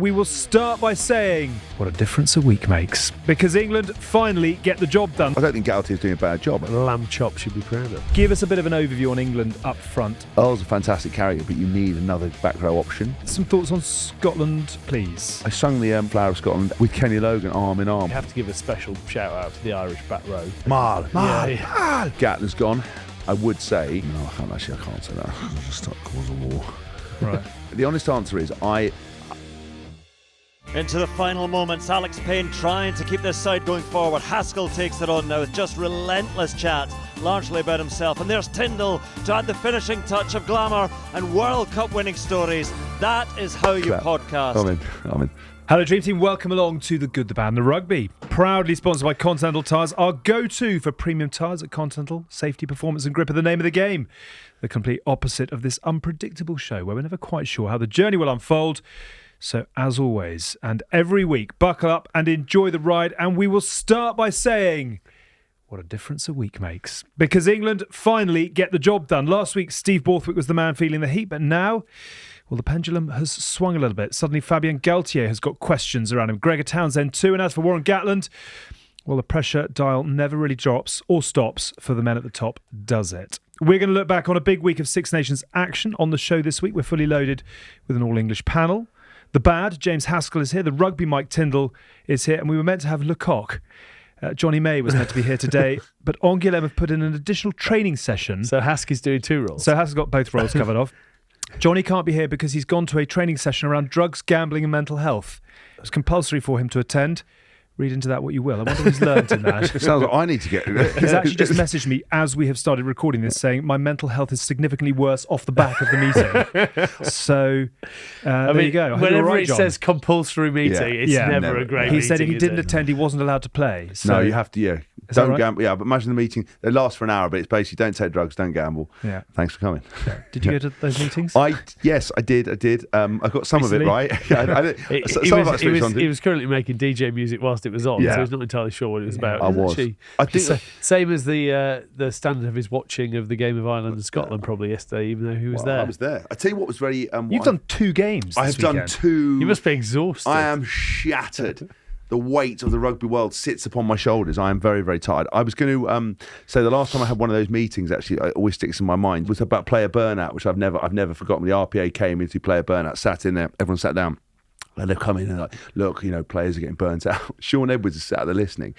we will start by saying what a difference a week makes. Because England finally get the job done. I don't think Galthié is doing a bad job. Lamb chop should be proud of. Give us a bit of an overview on England up front. Earl's a fantastic carrier, but you need another back row option. Some thoughts on Scotland, please. I sung the Flower of Scotland with Kenny Logan arm in arm. You have to give a special shout out to the Irish back row. Mal. Yeah. Gatland's gone. I would say, no, I can't say that. I'll just start causing war. Right. The honest answer is Into the final moments, Alex Payne trying to keep this side going forward. Haskell takes it on now with just relentless chat, largely about himself. And there's Tyndall to add the finishing touch of glamour and World Cup winning stories. That is how you podcast. I'm in. Hello Dream Team, welcome along to The Good, The Bad and The Rugby. Proudly sponsored by Continental Tyres, our go-to for premium tyres at Continental. Safety, performance and grip are the name of the game. The complete opposite of this unpredictable show where we're never quite sure how the journey will unfold. So as always, and every week, buckle up and enjoy the ride. And we will start by saying what a difference a week makes. Because England finally get the job done. Last week, Steve Borthwick was the man feeling the heat, but now, well, the pendulum has swung a little bit. Suddenly, Fabien Galthié has got questions around him. Gregor Townsend too. And as for Warren Gatland, well, the pressure dial never really drops or stops for the men at the top, does it? We're going to look back on a big week of Six Nations action on the show this week. We're fully loaded with an all-English panel. The Bad, James Haskell is here. The Rugby, Mike Tyndall is here. And we were meant to have Lecoq. Johnny May was meant to be here today, but Angoulême have put in an additional training session. So Hask is doing two roles. So Hask has got both roles covered off. Johnny can't be here because he's gone to a training session around drugs, gambling and mental health. It was compulsory for him to attend. Read into that what you will. I wonder what he's learned in that. It sounds like I need to get... He's actually just messaged me as we have started recording this saying my mental health is significantly worse off the back of the meeting. So there you go. Whenever it says compulsory meeting, it's never a great meeting. He said if he didn't attend, he wasn't allowed to play. So. No, you have to, Don't gamble. Yeah, but imagine the meeting. They last for an hour, but it's basically don't take drugs, don't gamble. Yeah. Thanks for coming. Did you go to those meetings? Yes, I did. I got some of it right. He was currently making DJ music whilst it was on, so he's not entirely sure what it was about. I was. I think same as the standard of his watching of the game of Ireland and Scotland probably yesterday, even though he was there. I was there. I tell you what was very. You've done 2 games. I have done 2. You must be exhausted. I am shattered. The weight of the rugby world sits upon my shoulders. I am very, very tired. I was going to say the last time I had one of those meetings, actually, it always sticks in my mind, was about player burnout, which I've never forgotten. The RPA came into player burnout, sat in there, everyone sat down. And they've come in and like, look, players are getting burnt out. Shaun Edwards is sat there listening.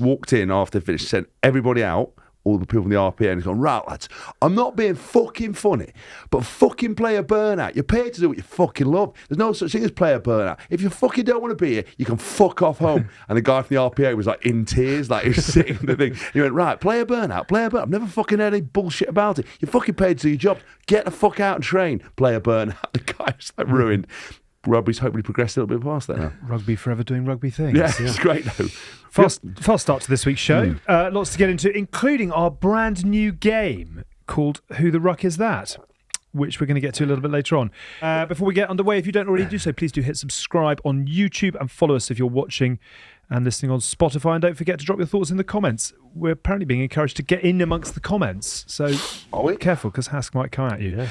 Walked in after finished, sent everybody out, all the people from the RPA, and he's gone, right, lads, I'm not being fucking funny, but fucking player burnout. You're paid to do what you fucking love. There's no such thing as player burnout. If you fucking don't want to be here, you can fuck off home. And the guy from the RPA was like in tears, like he was sitting in the thing. He went, right, player burnout. I've never fucking heard any bullshit about it. You're fucking paid to do your job. Get the fuck out and train. Player burnout. The guy's like ruined. Rugby's hopefully progressed a little bit past that now. Rugby forever doing rugby things. Yeah, it's great though. Fast start to this week's show. Lots to get into, including our brand new game called Who the Ruck Is That, which we're going to get to a little bit later on. Before we get underway, if you don't already do so, please do hit subscribe on YouTube and follow us if you're watching and listening on Spotify. And don't forget to drop your thoughts in the comments. We're apparently being encouraged to get in amongst the comments. So be careful because Hask might come at you.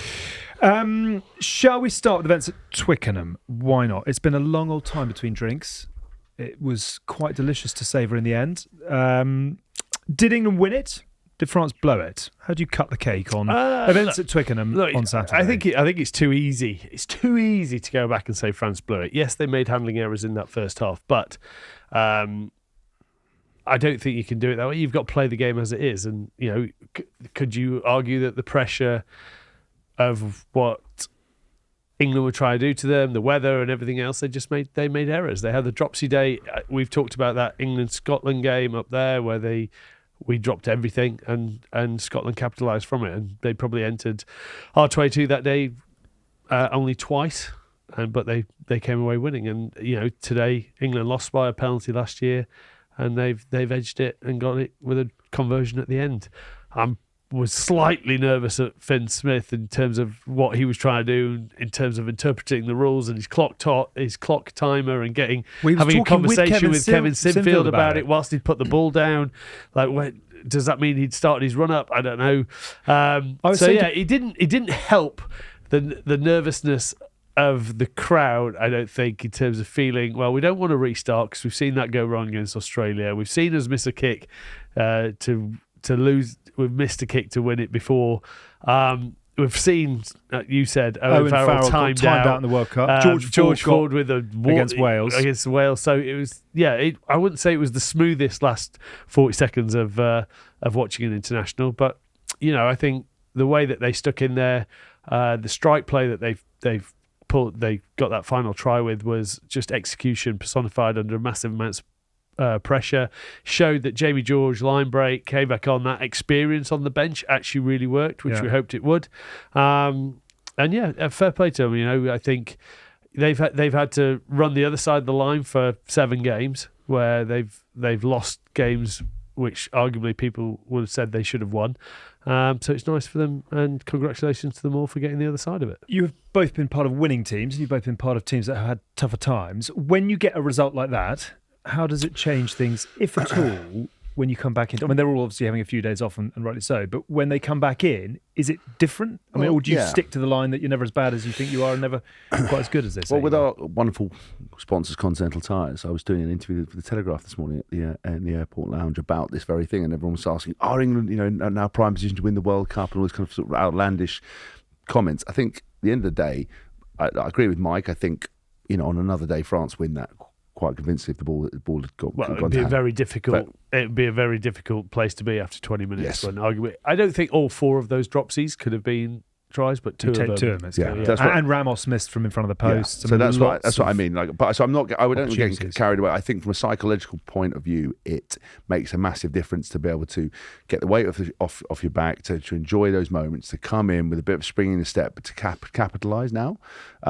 Yeah. Shall we start with events at Twickenham? Why not? It's been a long old time between drinks. It was quite delicious to savour in the end. Did England win it? Did France blow it? How do you cut the cake on events at Twickenham on Saturday? I think it's too easy. It's too easy to go back and say France blew it. Yes, they made handling errors in that first half, but I don't think you can do it that way. You've got to play the game as it is, and could you argue that the pressure of what England would try to do to them, the weather and everything else, they made errors. They had the dropsy day. We've talked about that England-Scotland game up there where we dropped everything and Scotland capitalised from it, and they probably entered R22 that day only twice, but they came away winning. And today England lost by a penalty last year, and they've edged it and got it with a conversion at the end. Was slightly nervous at Finn Smith in terms of what he was trying to do, in terms of interpreting the rules and his clock timer and having a conversation with Kevin Sinfield about it whilst he'd put the ball down. Like, does that mean he'd started his run up? I don't know. It didn't help the nervousness of the crowd, I don't think, in terms of feeling, well, we don't want to restart because we've seen that go wrong against Australia. We've seen us miss a kick to lose. We've missed a kick to win it before. We've seen, you said, Owen Farrell timed out in the World Cup. George Ford with against Wales. Against Wales. So it was, I wouldn't say it was the smoothest last 40 seconds of watching an international, but I think the way that they stuck in there, the strike play that they got that final try with was just execution personified under massive amounts of pressure. Showed that Jamie George line break came back on. That experience on the bench actually really worked, which we hoped it would. And fair play to them. I think they've had to run the other side of the line for 7 games where they've lost games which arguably people would have said they should have won. So it's nice for them, and congratulations to them all for getting the other side of it. You've both been part of winning teams, and you've both been part of teams that have had tougher times. When you get a result like that, how does it change things, if at all, when you come back in? I mean, they're all obviously having a few days off, and rightly so, but when they come back in, is it different? I mean, or do you stick to the line that you're never as bad as you think you are and never quite as good as they say? Well, with our wonderful sponsors, Continental Tires, I was doing an interview with the Telegraph this morning in the airport lounge about this very thing, and everyone was asking, are England, now prime position to win the World Cup, and all this kind of sort of outlandish comments. I think at the end of the day, I agree with Mike. I think, on another day, France win that quite convincingly if the ball had got. Well, it'd be a very difficult. It'd be a very difficult place to be after 20 minutes. Yes. When arguably, I don't think all 4 of those dropsies could have been tries, but 2 of them. And Ramos missed from in front of the post. Yeah. So that's what I mean. So I'm not. I wouldn't get carried away. I think from a psychological point of view, it makes a massive difference to be able to get the weight off your back, to enjoy those moments, to come in with a bit of spring in the step, but to capitalise now.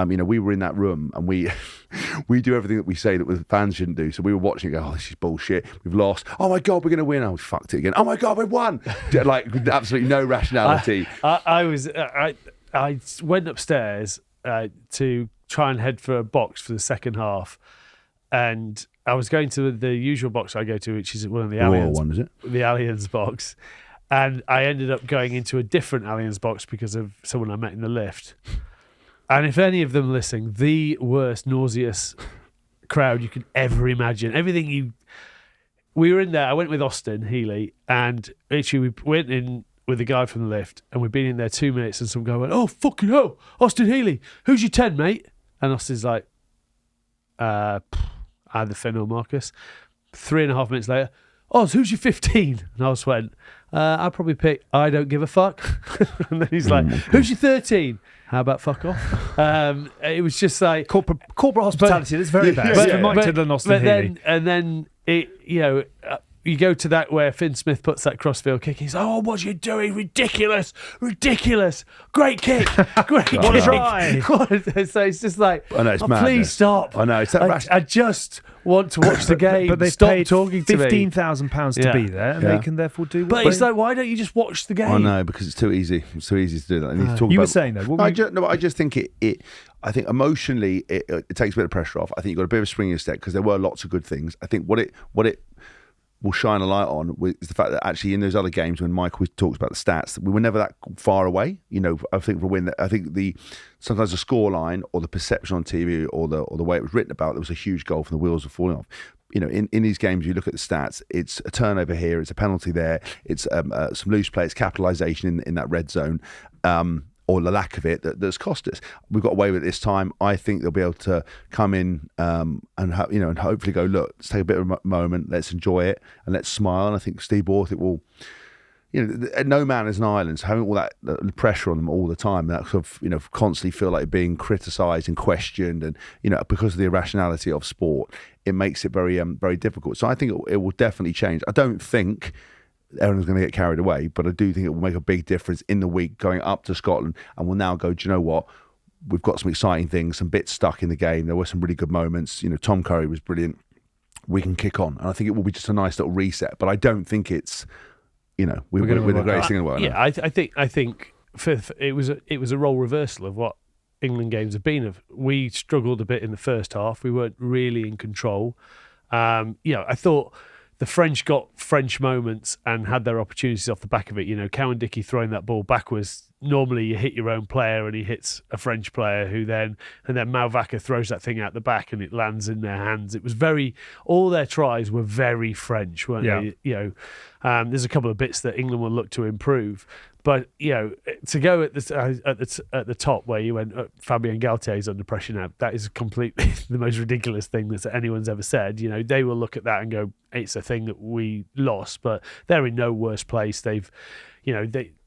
We were in that room and we do everything that we say that the fans shouldn't do. So we were watching and go, oh, this is bullshit. We've lost. Oh my God, we're going to win. Oh, we fucked it again. Oh my God, we've won. Like absolutely no rationality. I went upstairs to try and head for a box for the second half, and I was going to the usual box I go to, which is one of the Allianz. One, is it? The Allianz box. And I ended up going into a different Allianz box because of someone I met in the lift. And if any of them listening, the worst, nauseous crowd you could ever imagine. We were in there. I went with Austin Healy, and actually we went in with the guy from the lift, and we'd been in there 2 minutes, and some guy went, oh, fucking hell, Austin Healy, who's your 10, mate? And Austin's like, either Finn or Marcus. 3.5 minutes later, Oz, who's your 15? And I just went, I'll probably pick I don't give a fuck. And then he's like, who's your 13? How about fuck off? It was just like corporate hospitality. That's very bad. For Mike Tiddler and Austin Healy. And then it, you go to that where Finn Smith puts that crossfield kick. He's oh, what are you doing? Ridiculous. Great kick. Great kick. What a try. So it's just like, I know, it's madness. Please stop. I know. It's that I just want to watch the game. But they've Stop paid talking to me. £15,000 to be there, and they can therefore do what But it's like, why don't you just watch the game? I know, because it's too easy. It's too easy to do that. You were saying, though. I just think it I think emotionally it takes a bit of pressure off. I think you've got a bit of a spring in your step because there were lots of good things. I think what it will shine a light on is the fact that actually in those other games when Michael talks about the stats, we were never that far away. I think for a win, I think sometimes the scoreline or the perception on TV or the way it was written about, there was a huge goal from the wheels were falling off. In these games, you look at the stats, it's a turnover here, it's a penalty there, it's some loose play, it's capitalisation in that red zone. Or the lack of it that's cost us. We've got away with it this time. I think they'll be able to come in and hopefully go, look, let's take a bit of a moment, let's enjoy it and let's smile. And I think Steve Borthwick will, no man is an island. So having all that pressure on them all the time, that sort of, constantly feel like being criticised and questioned, and because of the irrationality of sport, it makes it very very difficult. So I think it will definitely change. I don't think everyone's going to get carried away, but I do think it will make a big difference in the week going up to Scotland, and we'll now go, do you know what? We've got some exciting things, some bits stuck in the game. There were some really good moments. Tom Curry was brilliant. We can kick on. And I think it will be just a nice little reset, but I don't think it's, we're the greatest thing in the world. Yeah, I think it was a role reversal of what England games have been. We struggled a bit in the first half. We weren't really in control. I thought the French got French moments and had their opportunities off the back of it. Cowan Dickey throwing that ball backwards normally you hit your own player and he hits a French player and then Malvaca throws that thing out the back and it lands in their hands. It was all their tries were very French, weren't they? There's a couple of bits that England will look to improve. But to go at the top where you went, Fabien Galthié is under pressure now. That is completely the most ridiculous thing that anyone's ever said. They will look at that and go, it's a thing that we lost, but they're in no worse place. They've,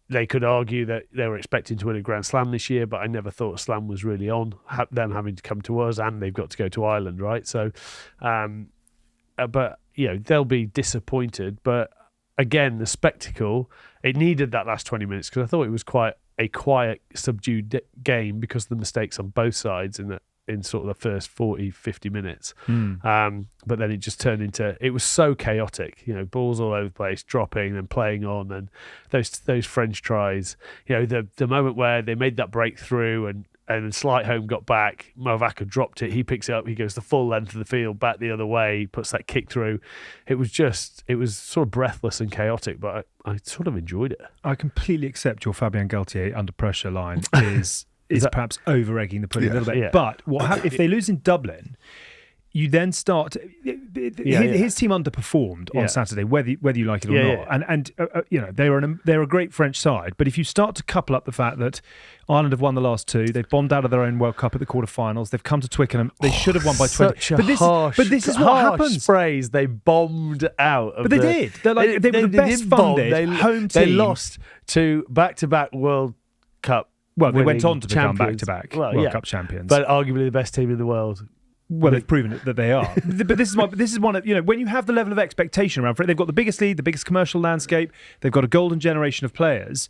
they could argue that they were expecting to win a Grand Slam this year, but I never thought a Slam was really on them having to come to us, and they've got to go to Ireland, right? So, but they'll be disappointed, but. Again, the spectacle, it needed that last 20 minutes because I thought it was quite a quiet, subdued game because of the mistakes on both sides in sort of the first 40, 50 minutes. But then it just turned into, it was so chaotic, balls all over the place, dropping and playing on, and those French tries, the moment where they made that breakthrough and Slightholme got back, Malvaca dropped it, he picks it up, he goes the full length of the field, back the other way, puts that kick through. It was sort of breathless and chaotic, but I sort of enjoyed it. I completely accept your Fabien Galthié under pressure line is perhaps over-egging the pudding a little bit. Yeah. But if they lose in Dublin, you then start. His team underperformed on Saturday, whether you like it or not. And they're a great French side. But if you start to couple up the fact that Ireland have won the last two, they've bombed out of their own World Cup at the quarterfinals. They've come to Twickenham. They should have won by 20. But this is what happens. Phrase. They bombed out. But they did. They were the best funded home team. They lost to back-to-back World Cup. Well, they went on to become champions. back-to-back World Cup champions. But arguably the best team in the world. Well, they've proven it that they are. But this is one of, when you have the level of expectation around for it, they've got the biggest league, the biggest commercial landscape, they've got a golden generation of players.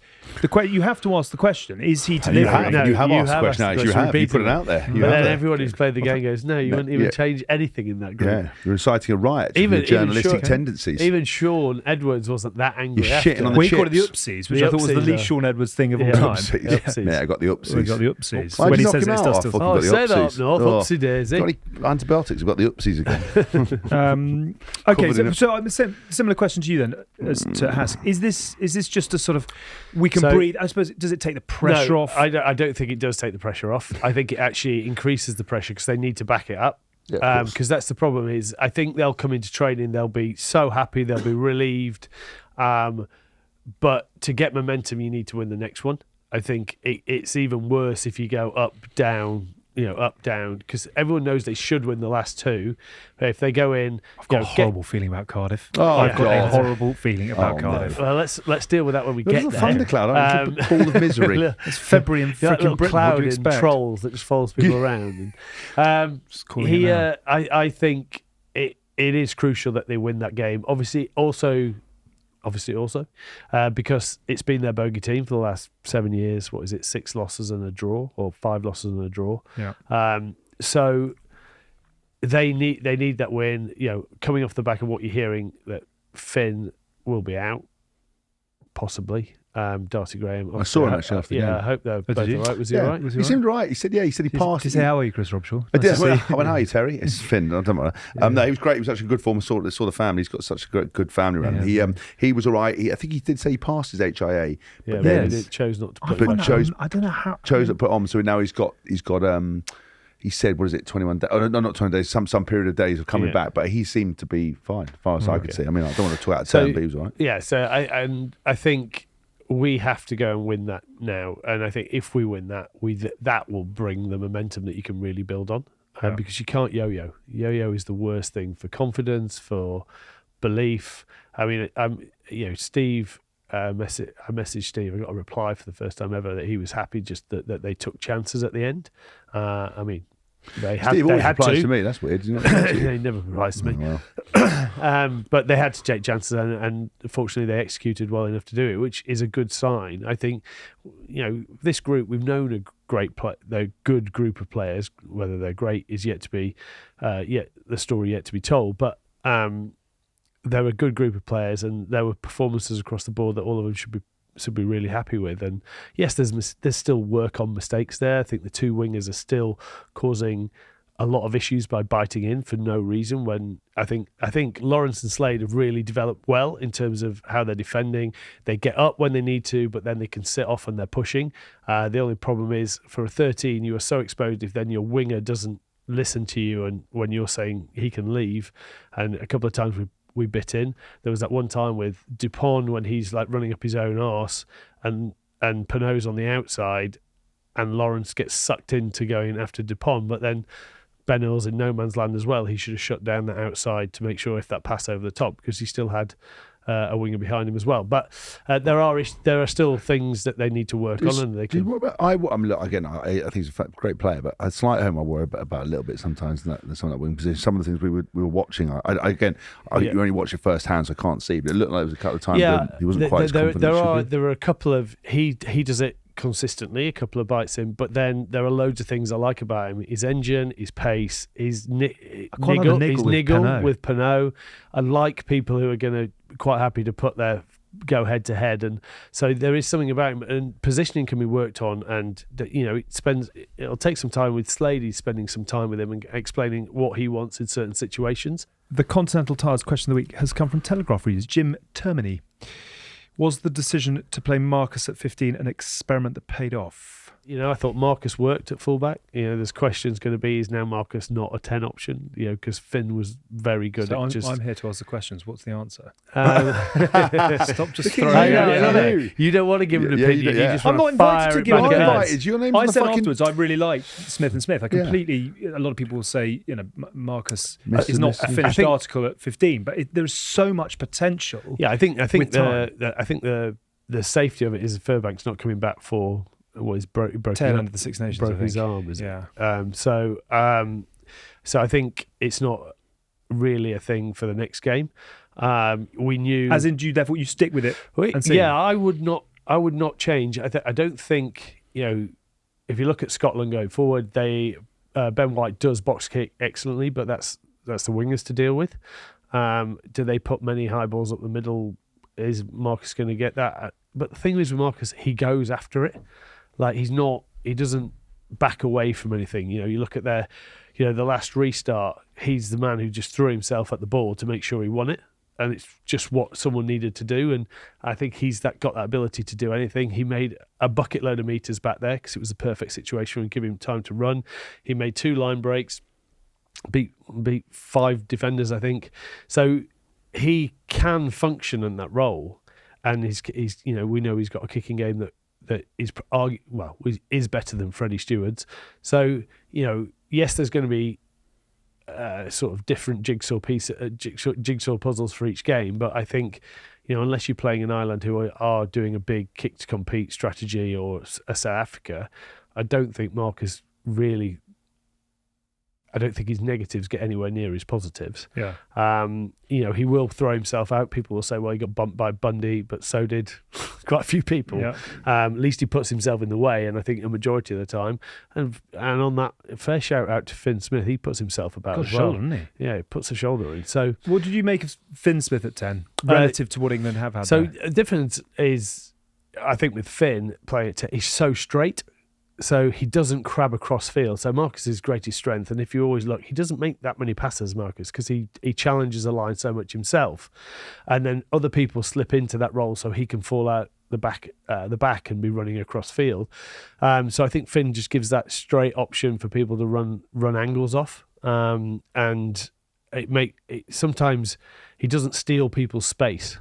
You have to ask the question, is he delivering? You have asked the question. You put it out there. But then everyone who's played the game goes, no, you wouldn't even change anything in that group. Yeah, you're inciting a riot to the journalistic tendencies. Even Shaun Edwards wasn't that angry. You're shitting on the chips. We called it the upsies, which I thought was the least Shaun Edwards thing of all time. Yeah, I got the upsies. We got the upsies. When he says it, it's just said up north, upsy daisy. Got any antibiotics? We've got the upsies again. Okay, so I'm similar question to you then as to Hask. Is this just a sort of we can breathe? I suppose, does it take the pressure off? I don't think it does take the pressure off. I think it actually increases the pressure because they need to back it up. Because that's the problem is I think they'll come into training, they'll be so happy, they'll be relieved. But to get momentum, you need to win the next one. I think it's even worse if you go up, down, up, down, because everyone knows they should win the last two. But if they go in... I've got a horrible feeling about Cardiff. I've got a horrible feeling about Cardiff. Well, let's deal with that when we get there. There's a thundercloud, a ball of misery. It's February in freaking Britain. Cloud in trolls that just follows people around. I think it is crucial that they win that game. Obviously also, because it's been their bogey team for the last 7 years. What is it? 6 losses and a draw, or 5 losses and a draw. Yeah. So they need that win. Coming off the back of what you're hearing, that Finn will be out, possibly. Darcy Graham. I saw him actually after the game. I hope they're both all right. Was he all right? He seemed right. He said he passed. Did he say, how are you, Chris Robshaw? I did. I went, how are you, Terry? It's Finn. I don't know. No, he was great. He was actually in good form. I saw the family. He's got such a good family around him. He was all right. I think he did say he passed his HIA. But then he chose not to put it on. I don't know how. Chose to put on. So now he's got he said, what is it, 21 days? Oh, no, not 20 days, some period of days of coming back. But he seemed to be fine, as far as I could see. I mean, I don't want to twat out turn, but he was all right. Yeah, so I think we have to go and win that now. And I think if we win that, that will bring the momentum that you can really build on. Because you can't yo-yo. Yo-yo is the worst thing for confidence, for belief. I mean, Steve... I messaged Steve. I got a reply for the first time ever that he was happy just that they took chances at the end. I mean, they had replies to. To me. That's weird, isn't it? He never replies to me. Well. But they had to take chances, and fortunately they executed well enough to do it, which is a good sign. I think, this group, we've known they're a good group of players. Whether they're great is yet to be, the story yet to be told. But they're a good group of players, and there were performances across the board that all of them should be really happy with. And yes, there's still work on mistakes there. I think the two wingers are still causing a lot of issues by biting in for no reason. When I think Lawrence and Slade have really developed well in terms of how they're defending. They get up when they need to, but then they can sit off and they're pushing. The only problem is for a 13, you are so exposed if then your winger doesn't listen to you, and when you're saying he can leave. And a couple of times we bit in. There was that one time with Dupont when he's like running up his own arse, and Pinot's on the outside, and Lawrence gets sucked into going after Dupont, but then Ben Earl's in no man's land as well. He should have shut down the outside to make sure if that pass over the top, because he still had a winger behind him as well. But there are still things that they need to work on, and they can. I mean, look, again, I think he's a great player, but at Slight Home I worry about a little bit sometimes in some of that wing position. Some of the things we were watching, you only watch it first hand, so I can't see, but it looked like there was a couple of times that he wasn't quite as confident. There are a couple of he does it consistently, a couple of bites in, but then there are loads of things I like about him: his engine, his pace, his niggle with Pinot. I like people who are going to quite happy to put their go head to head, and so there is something about him, and positioning can be worked on, and it'll take some time with Slade. He's spending some time with him and explaining what he wants in certain situations. The Continental Tires question of the week has come from Telegraph readers Jim Termini. Was the decision to play Marcus at 15 an experiment that paid off? I thought Marcus worked at fullback. There's questions going to be, is now Marcus not a 10 option? Because Finn was very good so at I'm here to ask the questions. What's the answer? Stop just throwing it out. You don't want to give an opinion. You just I'm not invited to give an opinion. I said afterwards, I really like Smith and Smith. A lot of people will say, Marcus is not a finished article at 15, but there's so much potential. Yeah, I think the safety of it is Furbank's not coming back for what is broken tail end of the Six Nations. Broke his arm, is it? So I think it's not really a thing for the next game. We knew, as in, therefore you stick with it. I would not change. I don't think if you look at Scotland going forward, Ben White does box kick excellently, but that's the wingers to deal with. Do they put many high balls up the middle? Is Marcus going to get that? But the thing is with Marcus, he goes after it. Like he doesn't back away from anything. You look at the last restart, he's the man who just threw himself at the ball to make sure he won it. And it's just what someone needed to do. And I think he's got that ability to do anything. He made a bucket load of meters back there because it was the perfect situation and give him time to run. He made 2 line breaks, beat 5 defenders, I think. So he can function in that role. And he's we know he's got a kicking game that is better than Freddie Steward's. So yes, there's going to be sort of different jigsaw puzzles for each game, but I think unless you're playing an island who are doing a big kick to compete strategy or a South Africa, I don't think Marcus really. I don't think his negatives get anywhere near his positives. Yeah. He will throw himself out. People will say, well, he got bumped by Bundy, but so did quite a few people. Yeah. At least he puts himself in the way, and I think a majority of the time. And on that, fair shout out to Finn Smith. He puts himself about as well. Shoulder, doesn't he? Yeah, he puts a shoulder in. So, what did you make of Finn Smith at 10 relative to what England have had? So the difference is, I think with Finn playing at 10, he's so straight. So he doesn't crab across field. So Marcus is greatest strength. And if you always look, he doesn't make that many passes, Marcus, because he challenges the line so much himself. And then other people slip into that role so he can fall out the back and be running across field. So I think Finn just gives that straight option for people to run angles off. And sometimes he doesn't steal people's space.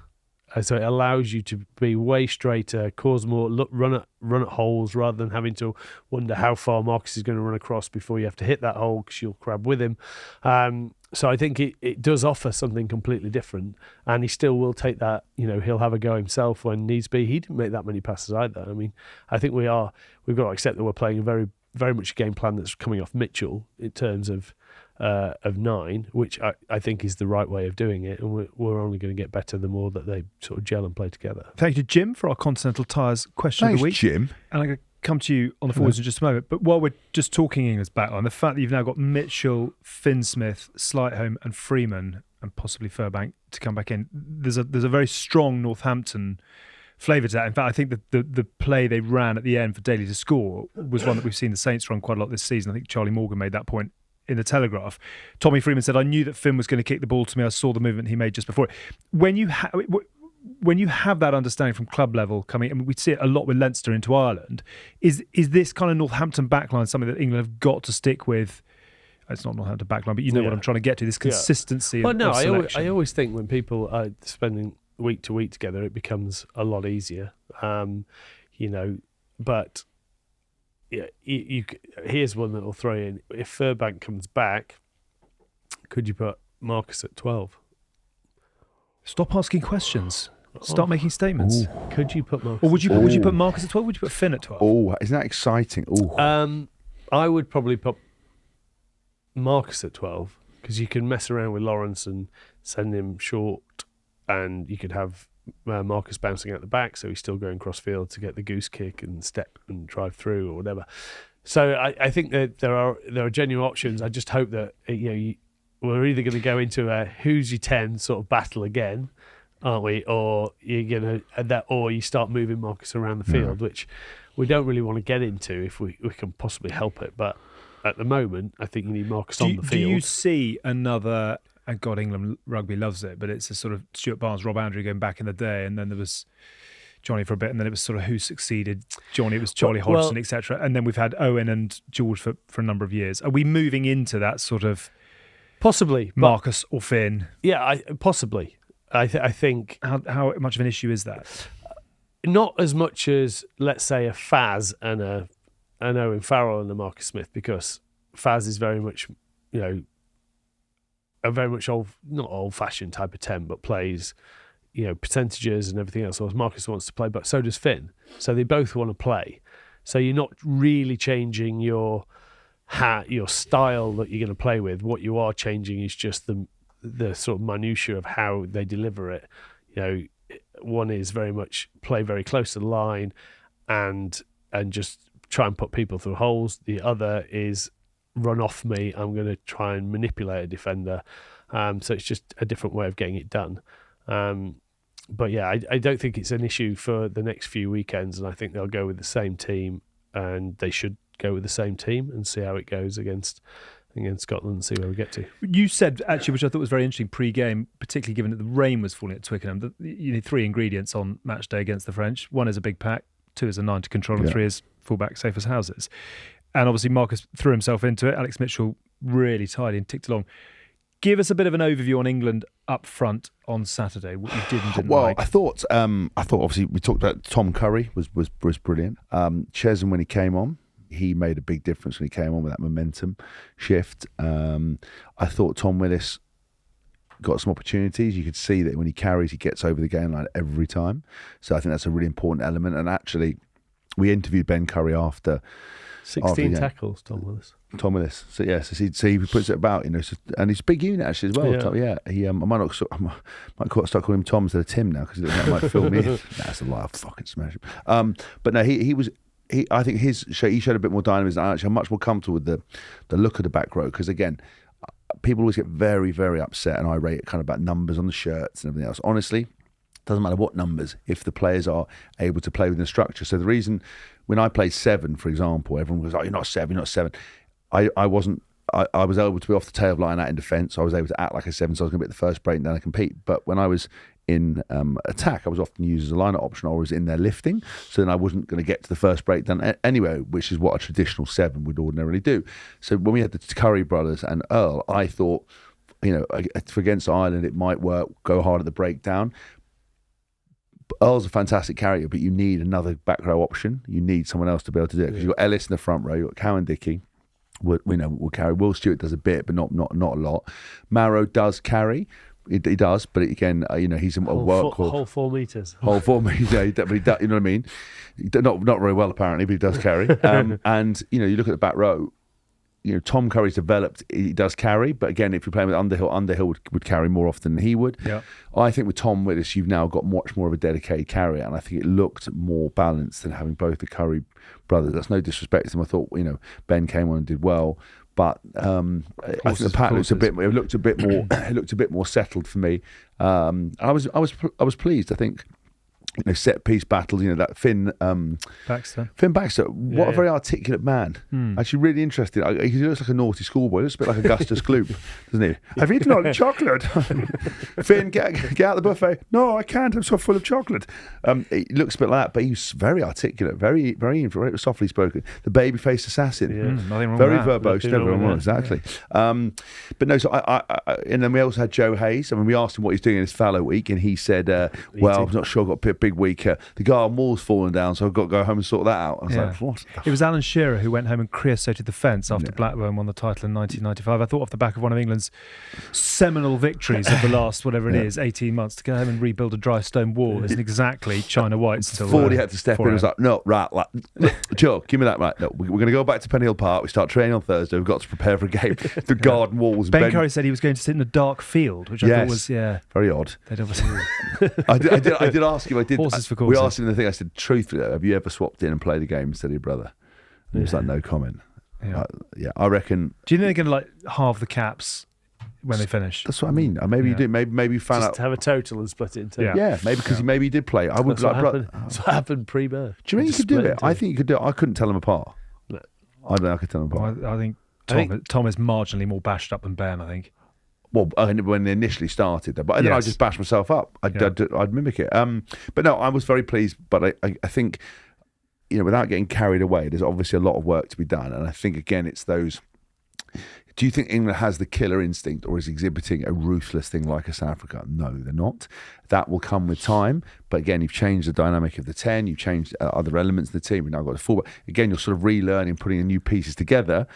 So it allows you to be way straighter, cause more, run at holes rather than having to wonder how far Marcus is going to run across before you have to hit that hole because you'll crab with him. So I think it does offer something completely different, and he still will take that. He'll have a go himself when needs be. He didn't make that many passes either. I mean, I think we've got to accept that we're playing a very, very much a game plan that's coming off Mitchell in terms of 9, which I think is the right way of doing it, and we're only going to get better the more that they sort of gel and play together. Thank you to Jim for our Continental Tires question of the week. Jim. And I'm going to come to you on the forwards in just a moment. But while we're just talking England's backline, the fact that you've now got Mitchell, Finn Smith, Slightholme and Freeman and possibly Furbank to come back in, there's a very strong Northampton flavour to that. In fact, I think the play they ran at the end for Daly to score was one that we've seen the Saints run quite a lot this season. I think Charlie Morgan made that point in the Telegraph. Tommy Freeman said, "I knew that Finn was going to kick the ball to me. I saw the movement he made just before it." When you have that understanding from club level coming, I mean, we see it a lot with Leinster into Ireland. Is this kind of Northampton backline something that England have got to stick with? It's not Northampton backline, but you know what I'm trying to get to, this consistency of selection. I always think when people are spending week to week together, it becomes a lot easier. But here's one that I'll throw in. If Furbank comes back, could you put Marcus at 12? Stop asking questions. Start making statements. Ooh. Could you put Marcus? Or would you put Marcus at 12? Would you put Finn at 12? Oh, isn't that exciting? Oh. I would probably put Marcus at 12 because you can mess around with Lawrence and send him short, and you could have Marcus bouncing out the back, so he's still going cross field to get the goose kick and step and drive through or whatever. So I think that there are genuine options. I just hope that we're either going to go into a who's your 10 sort of battle again, aren't we? Or you're going to or you start moving Marcus around the field, which we don't really want to get into if we can possibly help it. But at the moment, I think you need Marcus on the field. Do you see another? And God, England rugby loves it, but it's a sort of Stuart Barnes, Rob Andrew going back in the day, and then there was Johnny for a bit, and then it was sort of who succeeded Johnny. It was Charlie Hodgson, etc. And then we've had Owen and George for a number of years. Are we moving into that sort of possibly Marcus or Finn? Yeah, possibly. I think how much of an issue is that? Not as much as, let's say, a Faz and an Owen Farrell and a Marcus Smith, because Faz is very much, a very much not old-fashioned type of 10, but plays, percentages and everything else. Whereas Marcus wants to play, but so does Finn. So they both want to play. So you're not really changing your style that you're going to play with. What you are changing is just the sort of minutiae of how they deliver it. One is very much play very close to the line and just try and put people through holes. The other is run off me, I'm going to try and manipulate a defender. So it's just a different way of getting it done. But yeah, I don't think it's an issue for the next few weekends, and I think they'll go with the same team, and they should go with the same team and see how it goes against Scotland and see where we get to. You said, actually, which I thought was very interesting pre-game, particularly given that the rain was falling at Twickenham, that you need 3 ingredients on match day against the French. 1 is a big pack, 2 is a 9 to control, and 3 is fullback safe as houses. And obviously Marcus threw himself into it. Alex Mitchell really tidy and ticked along. Give us a bit of an overview on England up front on Saturday. What you did and didn't like. I thought obviously we talked about Tom Curry was brilliant. Chesney, when he came on, he made a big difference when he came on with that momentum shift. I thought Tom Willis got some opportunities. You could see that when he carries, he gets over the game line every time. So I think that's a really important element. And actually, we interviewed Ben Curry after 16 tackles, Tom Willis. So he puts it about, and he's a big unit actually as well. He I might start calling him Tom instead of Tim now, because that might fill me in. That's a lie. I'll fucking smash him. But no, I think he showed a bit more dynamism. Actually, I'm much more comfortable with the look of the back row, because again, people always get very, very upset and irate kind of about numbers on the shirts and everything else. Honestly, doesn't matter what numbers if the players are able to play within the structure. So the reason when I played 7, for example, everyone was like, "You're not 7, you're not 7." I wasn't. I was able to be off the tail line out in defence. So I was able to act like a 7, so I was going to be at the first break and then I compete. But when I was in attack, I was often used as a line-out option, or was in there lifting. So then I wasn't going to get to the first breakdown anyway, which is what a traditional 7 would ordinarily do. So when we had the Curry brothers and Earl, I thought, for against Ireland, it might work, go hard at the breakdown. Earl's a fantastic carrier, but you need another back row option. You need someone else to be able to do it, because you've got Ellis in the front row, you've got Cowan Dickey. Will carry. Will Stewart does a bit, but not a lot. Marrow does carry. He does, but again, he's a workhorse. Whole 4 metres. Whole 4 metres. Yeah, but he does, you know what I mean. Not very well apparently, but he does carry. And you look at the back row. Tom Curry's developed. He does carry, but again, if you're playing with Underhill would carry more often than he would. Yeah. I think with Tom Willis, you've now got much more of a dedicated carrier, and I think it looked more balanced than having both the Curry brothers. That's no disrespect to them. I thought Ben came on and did well, but I think the pattern looked a bit more. It looked a bit more settled for me. I was pleased. I think set piece battles. That Finn Baxter. What a very articulate man. Actually, really interesting. He looks like a naughty schoolboy. He looks a bit like Augustus Gloop, doesn't he? I've eaten all the chocolate. Finn, get out the buffet. No, I can't. I'm so full of chocolate. He looks a bit like that, but he's very articulate, very, very softly spoken. The baby-faced assassin. Nothing wrong Very with that. verbose. Never wrong, exactly. But no, so I and then we also had Joe Hayes. I mean, we asked him what he's doing in his fallow week, and he said, "Well, I'm not sure. I've got a big week. The garden wall's fallen down, so I've got to go home and sort that out." I was like, "What?" It was Alan Shearer who went home and creosoted the fence after Blackburn won the title in 1995. I thought off the back of one of England's seminal victories of the last, whatever it is, 18 months, to go home and rebuild a dry stone wall isn't exactly China White still. Fordy had to step in and was like, "No, right, Joe, give me that, mate. No, we're going to go back to Penhill Park. We start training on Thursday. We've got to prepare for a game." The garden walls. Ben Curry said he was going to sit in a dark field, which I thought was very odd. They'd obviously I did ask him. Horses for we courses. asked him the thing. I said, "Truthfully, though, have you ever swapped in and played a game instead of your brother?" And he was like, "No comment." I reckon. Do you think they're going to halve the caps when they finish? That's what I mean. Maybe you do. Maybe you found Just out. have a total and split it into. Yeah, maybe because he did play. I would That's what happened pre-birth. Do you think you could do it? I think you could do it. I couldn't tell them apart. No. I don't know. I could tell them apart. I think Tom is marginally more bashed up than Ben, I think. Well, when they initially started, but then I just bashed myself up. I'd mimic it. But no, I was very pleased. But I think, without getting carried away, there's obviously a lot of work to be done. And I think, again, it's those... Do you think England has the killer instinct or is exhibiting a ruthless thing like a South Africa? No, they're not. That will come with time. But again, you've changed the dynamic of the 10. You've changed other elements of the team. We've now got a fullback. Again, you're sort of relearning, putting the new pieces together.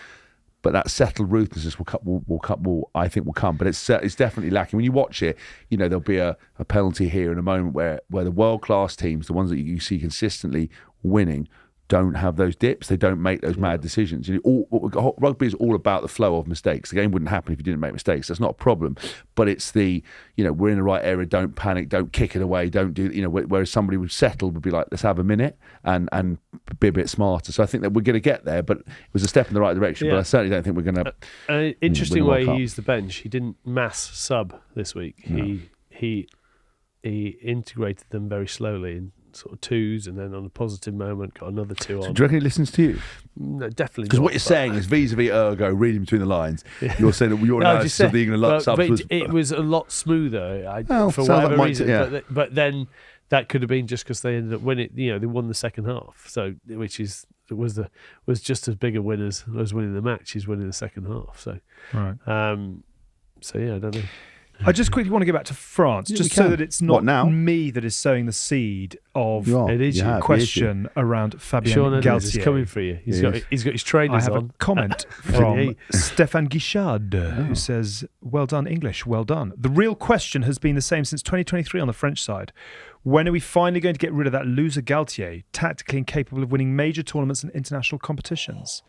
But that settled ruthlessness will I think will come. But it's definitely lacking. When you watch it, there'll be a penalty here in a moment where the world-class teams, the ones that you see consistently winning, don't have those dips. They don't make those mad decisions. Rugby is all about the flow of mistakes. The game wouldn't happen if you didn't make mistakes. That's not a problem. But it's we're in the right area. Don't panic. Don't kick it away. Don't do. Whereas somebody who's settled would be like, let's have a minute and be a bit smarter. So I think that we're going to get there. But it was a step in the right direction. But I certainly don't think we're going to. An interesting way he used the bench. He didn't mass sub this week. No. He integrated them very slowly in sort of twos, and then on a positive moment got another two on. So do you reckon he listens to you? No, definitely. Because what you're saying is vis-a-vis ergo, reading between the lines. You're saying that your analysis of the England subs was... It was a lot smoother for whatever reason. But then that could have been just because they ended up winning. They won the second half, so which was just as big a win as winning the match. Is winning the second half. So right. So I don't know. I just quickly want to go back to France, just so that it's not me that is sowing the seed of a question around Fabien Shaun Galthié. Is coming for you. He's got his trainers on. I have a comment from Stéphane Guichard, who says, "Well done, English, well done. The real question has been the same since 2023 on the French side. When are we finally going to get rid of that loser Galthié, tactically incapable of winning major tournaments and international competitions?"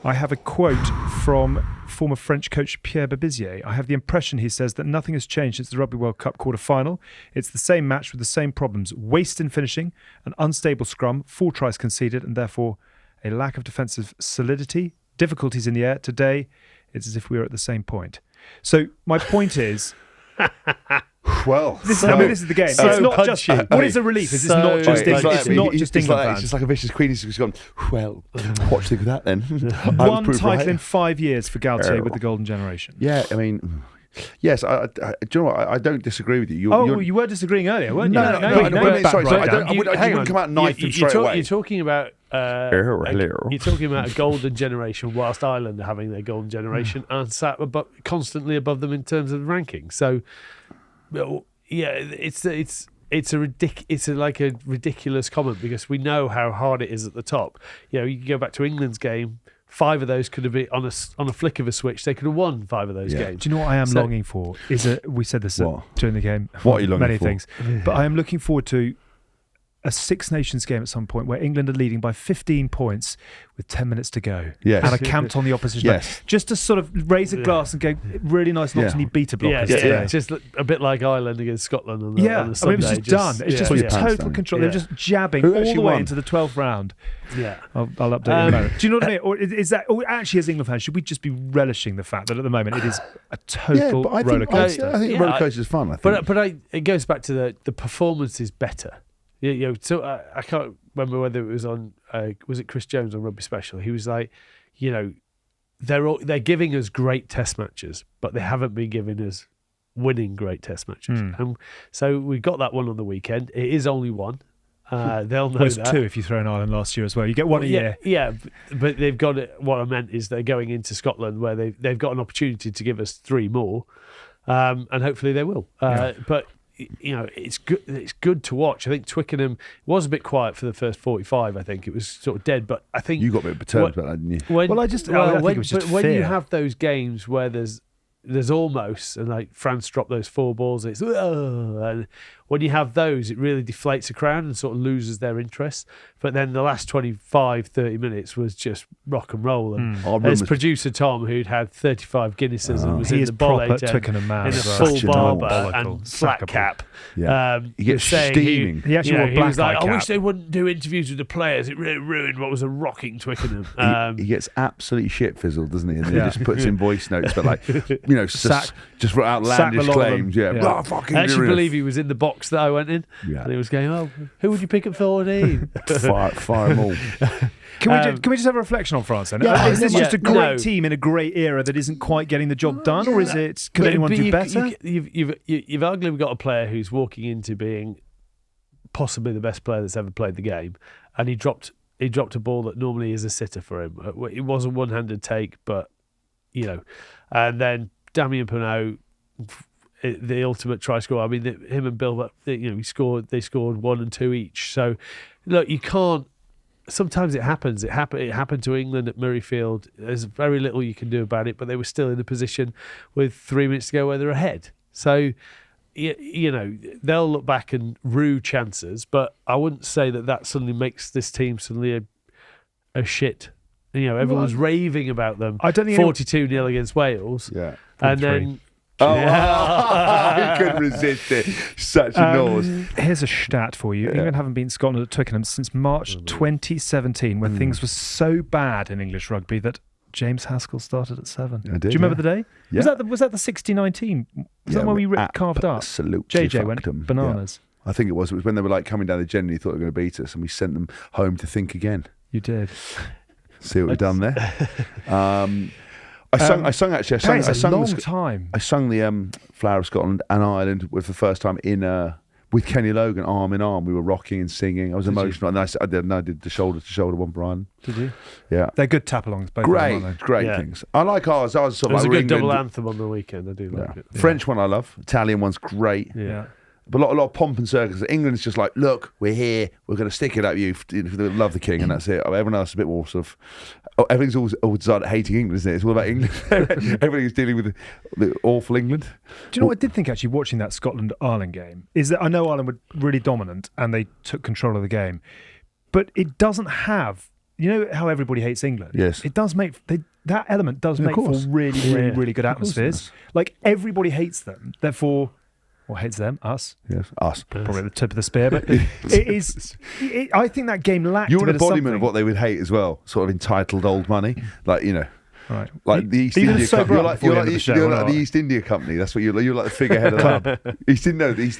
I have a quote from former French coach Pierre Babizier. I have the impression, he says, that nothing has changed since the Rugby World Cup quarter-final. It's the same match with the same problems. Waste in finishing, an unstable scrum, 4 tries conceded, and therefore a lack of defensive solidity, difficulties in the air. Today, it's as if we were at the same point. So my point is... Well, this is the game. So it's not just you. What is a relief is it's not just England. It's just like a vicious queen. He's just gone, well, what do you think of that then? One title in 5 years for Galthié with the Golden Generation. Yeah, I mean... Yes, do you know what? I don't disagree with you. You were disagreeing earlier, weren't you? No, sorry. I wouldn't come out and knife him straight away. You're talking about... You're talking about a golden generation whilst Ireland are having their golden generation and sat constantly above them in terms of ranking. So... Yeah, it's a ridiculous comment because we know how hard it is at the top. You can go back to England's game. 5 of those could have been on a flick of a switch. They could have won 5 of those games. Do you know what I am longing for? We said this during the game. What are you longing many for? Things, but I am looking forward to a Six Nations game at some point where England are leading by 15 points with 10 minutes to go. Yes. And are camped on the opposition. Yes. Just to sort of raise a glass and go, really nice not to need beta blockers today. Just a bit like Ireland against Scotland on the Sunday. I mean, it was just done. It's just total control. They're just jabbing all the way into the 12th round. Yeah. I'll update you in a moment. Do you know what I mean? Or is that, or actually as England fans, should we just be relishing the fact that at the moment it is a total roller coaster? I think roller coaster is fun. But it goes back to the performance is better. So I can't remember whether it was on. Was it Chris Jones on Rugby Special? He was like, they're giving us great test matches, but they haven't been giving us winning great test matches. And so we got that one on the weekend. It is only one. They'll know was that. 2 if you throw in Ireland last year as well. You get one a year. Yeah, but they've got it. What I meant is they're going into Scotland where they've got an opportunity to give us 3 more, and hopefully they will. But it's good. It's good to watch. I think Twickenham was a bit quiet for the first 45. I think it was sort of dead. But I think you got a bit perturbed about that, didn't you? I think it was just when fear. you have those games where there's almost, and like France dropped those 4 balls, it's and when you have those, it really deflates the crowd and sort of loses their interest. But then the last 25, 30 minutes was just rock and roll. And there's producer Tom, who'd had 35 Guinnesses and was in the bollet Twickenham man in a as full well. barber and flat cap. He gets steaming. He actually wore a he black was like, eye I wish cap. they wouldn't do interviews with the players. It really ruined what was a rocking Twickenham. He gets absolutely shit fizzled, doesn't he? And then he just puts in voice notes, but like, just for outlandish claims. I actually believe he was in the box that I went in. Yeah. And he was going, who would you pick at 14? Fire them all. Can we just have a reflection on France then? Is this just a great team in a great era that isn't quite getting the job done, or is it? Could anyone do better? You've arguably got a player who's walking into being possibly the best player that's ever played the game, and he dropped a ball that normally is a sitter for him. It was a one-handed take, but and then Damien Penaud, the ultimate try scorer. I mean, him and Bill, they scored 1 and 2 each. So, look, you can't. Sometimes it happens. It happened to England at Murrayfield. There's very little you can do about it, but they were still in a position with 3 minutes to go where they're ahead. So, they'll look back and rue chances, but I wouldn't say that suddenly makes this team suddenly a shit. Everyone's raving about them. I don't think 42-0 against Wales. Yeah. And then... I couldn't resist it. Such a nose. Here's a stat for you. England haven't beaten Scotland at Twickenham since March 2017, when things were so bad in English rugby that James Haskell started at 7. I did, Do you remember the day? Yeah. Was that the 60-19? Was that when we carved up? Absolutely. JJ went them. bananas. Yeah. I think it was when they were like coming down the generally thought they were going to beat us, and we sent them home to think again. You did. See what we've done there. I sung a long time. I sung the Flower of Scotland and Ireland for the first time with Kenny Logan, arm in arm. We were rocking and singing. I was emotional, and I did the shoulder to shoulder one for Ireland. Did you? Yeah, they're good tap-alongs. Both of them, aren't they? Great things. I like ours. Ours sort it was of a like good double England. anthem on the weekend. I do like it. French one I love. Italian one's great. Yeah. But a lot of pomp and circus. England's just like, look, we're here. We're going to stick it at you. Love the king, and that's it. Everyone else is a bit more sort of. Everything's all designed hating England, isn't it? It's all about England. Everything's dealing with the awful England. Do you know what I did think actually watching that Scotland-Ireland game is that I know Ireland were really dominant and they took control of the game, but it doesn't have. You know how everybody hates England? Yes. It does make that element does make for really good atmospheres. Like everybody hates them, therefore. Or hates them, us. Yes, us. Probably the tip of the spear, but it is. I think that game lacked. You're a an bit embodiment of of what they would hate as well. Sort of entitled old money, like right? Like the East India Company. You're like the East India Company. That's what you're like the figurehead of the club. The East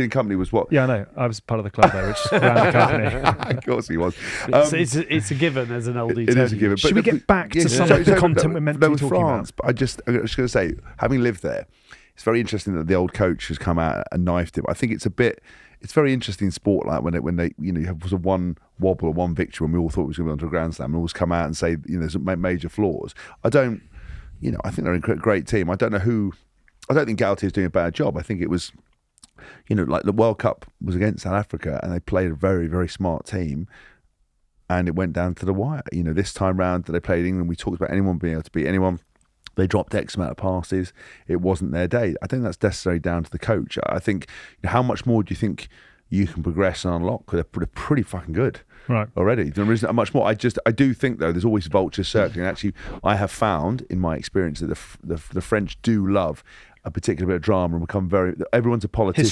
India Company was what? Yeah, I know. I was part of the club there, which ran the company. Of course he was. It's a given as an oldie. It is a given. Should we get back to some of the content we're meant to be talking France, about? But I'm just going to say, having lived there, it's very interesting that the old coach has come out and knifed him. I think it's very interesting in sport, like when they you have one wobble or one victory when we all thought we was going to be onto a Grand Slam, and always come out and say there's major flaws. I think they're a great team. I don't think Galthié is doing a bad job. I think it was, like the World Cup was against South Africa and they played a very, very smart team. And it went down to the wire. This time round that they played England, we talked about anyone being able to beat anyone. They dropped X amount of passes. It wasn't their day. I think that's necessarily down to the coach. I think, how much more do you think you can progress and unlock? They're pretty fucking good already. There isn't much more. I do think, though, there's always vultures circling. Actually, I have found, in my experience, that the French do love a particular bit of drama and become everyone's a politician.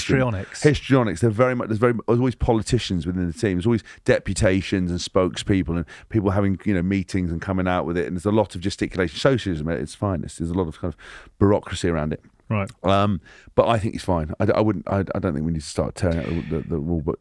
Histrionics. There's always politicians within the team. There's always deputations and spokespeople and people having meetings and coming out with it. And there's a lot of gesticulation. Socialism at its finest. There's a lot of kind of bureaucracy around it. Right. But I think he's fine. I wouldn't. I don't think we need to start tearing out the rule book.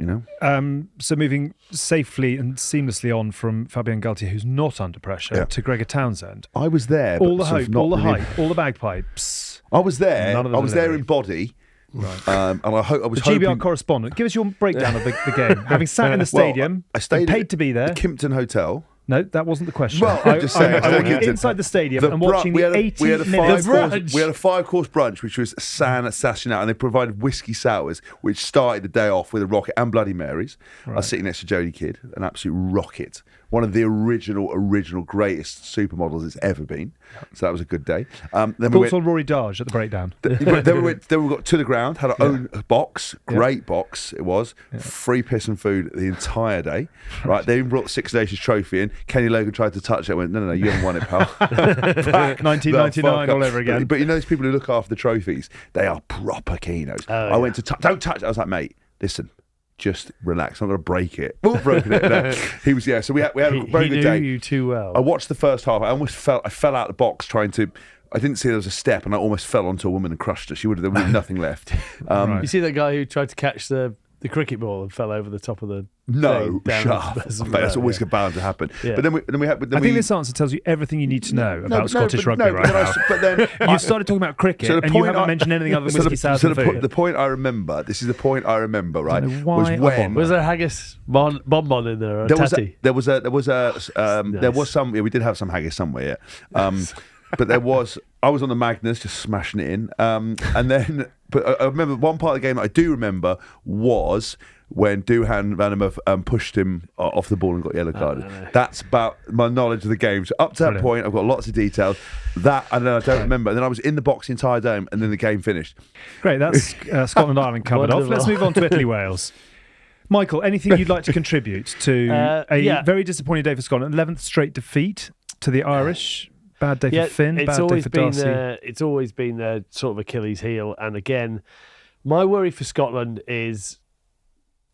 So moving safely and seamlessly on from Fabien Galthié, who's not under pressure, to Gregor Townsend. I was there. All the but sort of hope, not all the really- hype, all the bagpipes. I was there. None of I them was there delivered. in body. Right. And I was The hoping. GBR correspondent, give us your breakdown of the game. Having sat in the stadium, I stayed paid at to be there. the Kimpton Hotel. No, that wasn't the question. Well, I'm just saying, I I was inside the stadium and watching we the had 80 we had a minutes. we had a 5-course brunch, which was sashing out, and they provided whiskey sours, which started the day off with a rocket and Bloody Marys. I was sitting next to Jodie Kidd, an absolute rocket, one of the original greatest supermodels it's ever been. So that was a good day. Then we Thoughts went, on Rory Darge at the breakdown? then we got to the ground, had our own box, great box it was, free piss and food the entire day. Right, they even brought the Six Nations trophy in. Kenny Logan tried to touch it. I went, no, you haven't won it, pal. 1999 all over again. But you know those people who look after the trophies, they are proper keynos. I went to don't touch it. I was like, mate, listen, just relax. I'm going to break it. Broken it. No. He was, so we had a very good day. He knew you too well. I watched the first half. I fell out of the box trying to. I didn't see there was a step, and I almost fell onto a woman and crushed her. There would have been nothing left. You see that guy who tried to catch the cricket ball and fell over the top of the No, thing down shut up. That's always bound to happen. Yeah. But then we had. I think this answer tells you everything you need to know about Scottish rugby right now. But then You started talking about cricket, and you haven't mentioned anything other than whiskey sours and food. the point I remember. This is the point I remember. Right? I don't know why was a when Was there a haggis bonbon in there? Or a tatty? there was some. Yeah, we did have some haggis somewhere. Yeah. But there was. I was on the Magnus, just smashing it in. And then, but I remember one part of the game that I do remember was when Duhan van der Merwe pushed him off the ball and got yellow carded. That's about my knowledge of the game. So up to that point, I've got lots of details. That and then I don't remember. And then I was in the box the entire game, and then the game finished. Great, that's Scotland Ireland covered off. Let's move on to Italy Wales. Michael, anything you'd like to contribute to a very disappointing day for Scotland? 11th straight defeat to the Irish. Bad day for Finn, bad day for Darcy. It's always been their sort of Achilles heel. And again, my worry for Scotland is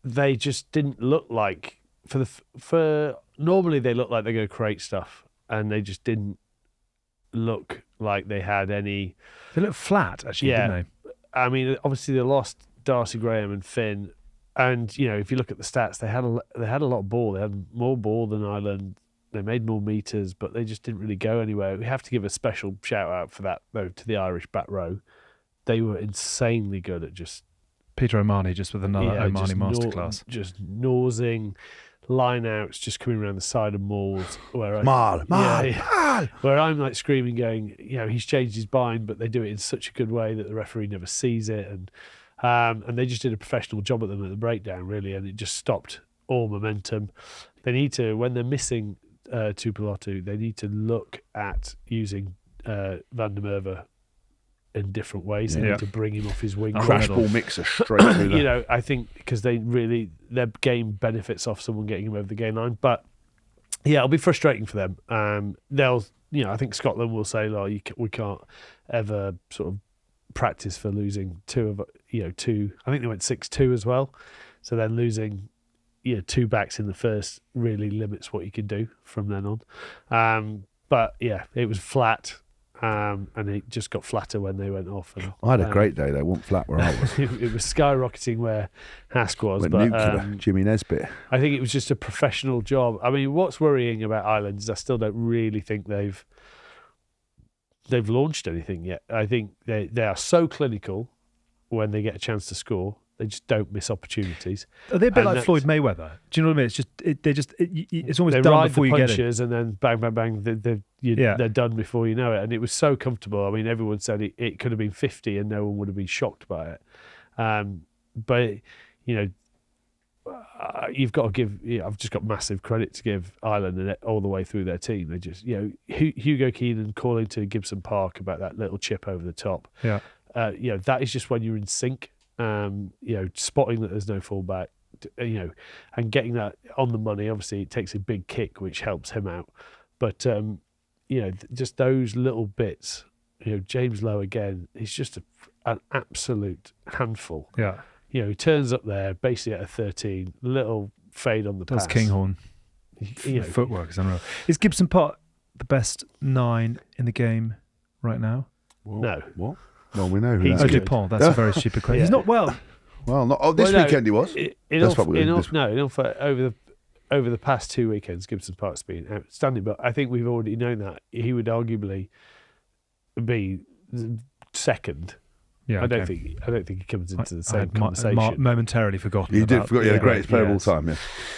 they just didn't look like for normally they look like they're going to create stuff, and they just didn't look like they had any. They look flat, actually, didn't they? I mean, obviously they lost Darcy Graham and Finn, and if you look at the stats, they had a lot of ball. They had more ball than Ireland. They made more meters, but they just didn't really go anywhere. We have to give a special shout out for that, though, to the Irish back row. They were insanely good at just Peter O'Mahony just with another O'Mahony masterclass. Just nosing, line outs, just coming around the side of mauls. Where Mal. where I'm like screaming, going, he's changed his mind, but they do it in such a good way that the referee never sees it, and they just did a professional job at them at the breakdown, really, and it just stopped all momentum. They need to, when they're missing Tuipulotu, they need to look at using Van der Merwe in different ways. They need to bring him off his wing. Crash ball mixer straight through there. I think because their game benefits off someone getting him over the game line. But it'll be frustrating for them. I think Scotland will say, we can't ever sort of practice for losing two. I think they went 6-2 as well. So then losing two backs in the first really limits what you can do from then on. But it was flat, and it just got flatter when they went off. And, I had a great day. They weren't flat where I was. It was skyrocketing where Hask was. Went but nuclear, Jimmy Nesbitt. I think it was just a professional job. I mean, what's worrying about Ireland is I still don't really think they've launched anything yet. I think they are so clinical when they get a chance to score. They just don't miss opportunities. Are they a bit like Floyd Mayweather? Do you know what I mean? It's almost done before you get it. Punches and then bang, bang, bang, they're done before you know it. And it was so comfortable. I mean, everyone said it could have been 50 and no one would have been shocked by it. But you've got to give. I've just got massive credit to give Ireland all the way through their team. They just, Hugo Keenan calling to Gibson-Park about that little chip over the top. Yeah. That is just when you're in sync. Spotting that there's no fullback, and getting that on the money. Obviously, it takes a big kick, which helps him out. But just those little bits. James Lowe again. He's just an absolute handful. Yeah. He turns up there basically at a 13, little fade on the pass. That's Kinghorn. Footwork is unreal. Is Gibson-Park the best 9 in the game right now? No. What? Well, we know who He's that Oh, is. good. Dupont. That's a very stupid question. Yeah. He's not well. Well, not this Well, no, weekend he was. That's what we over the past 2 weekends, Gibson-Park's been outstanding. But I think we've already known that he would arguably be second. Yeah, I don't okay. think he comes into the I same had conversation. momentarily forgotten. You did about forget. You're the yeah, greatest player of all yes. time. Yeah.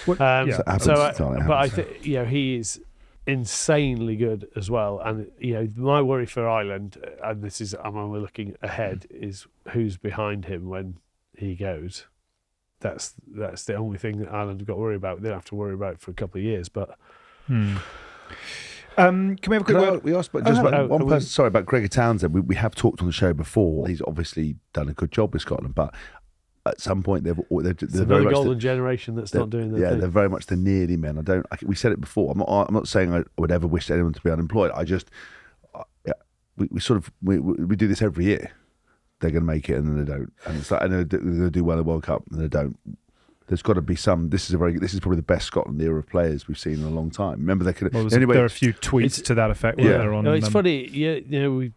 Yeah. So it happens, So, it but I happens. think he is insanely good as well. And my worry for Ireland, and this is I'm only looking ahead, is who's behind him when he goes. That's the only thing that Ireland have got to worry about. They don't have to worry about it for a couple of years. But Can we have a quick word? We asked just about one we- person. Sorry about Gregor Townsend. We have talked on the show before. He's obviously done a good job with Scotland, but at some point they're it's very another much golden generation that's not doing their yeah, thing. they're very much the nearly men. We said it before. I'm not saying I would ever wish anyone to be unemployed. I just we sort of we do this every year. They're going to make it and then they don't, and it's like, and they're going to do well in the World Cup and they don't. There's got to be some. This is probably the best Scotland era of players we've seen in a long time. Remember, they could. Well, anyway, there are a few tweets to that effect. Yeah. There on, No, it's funny.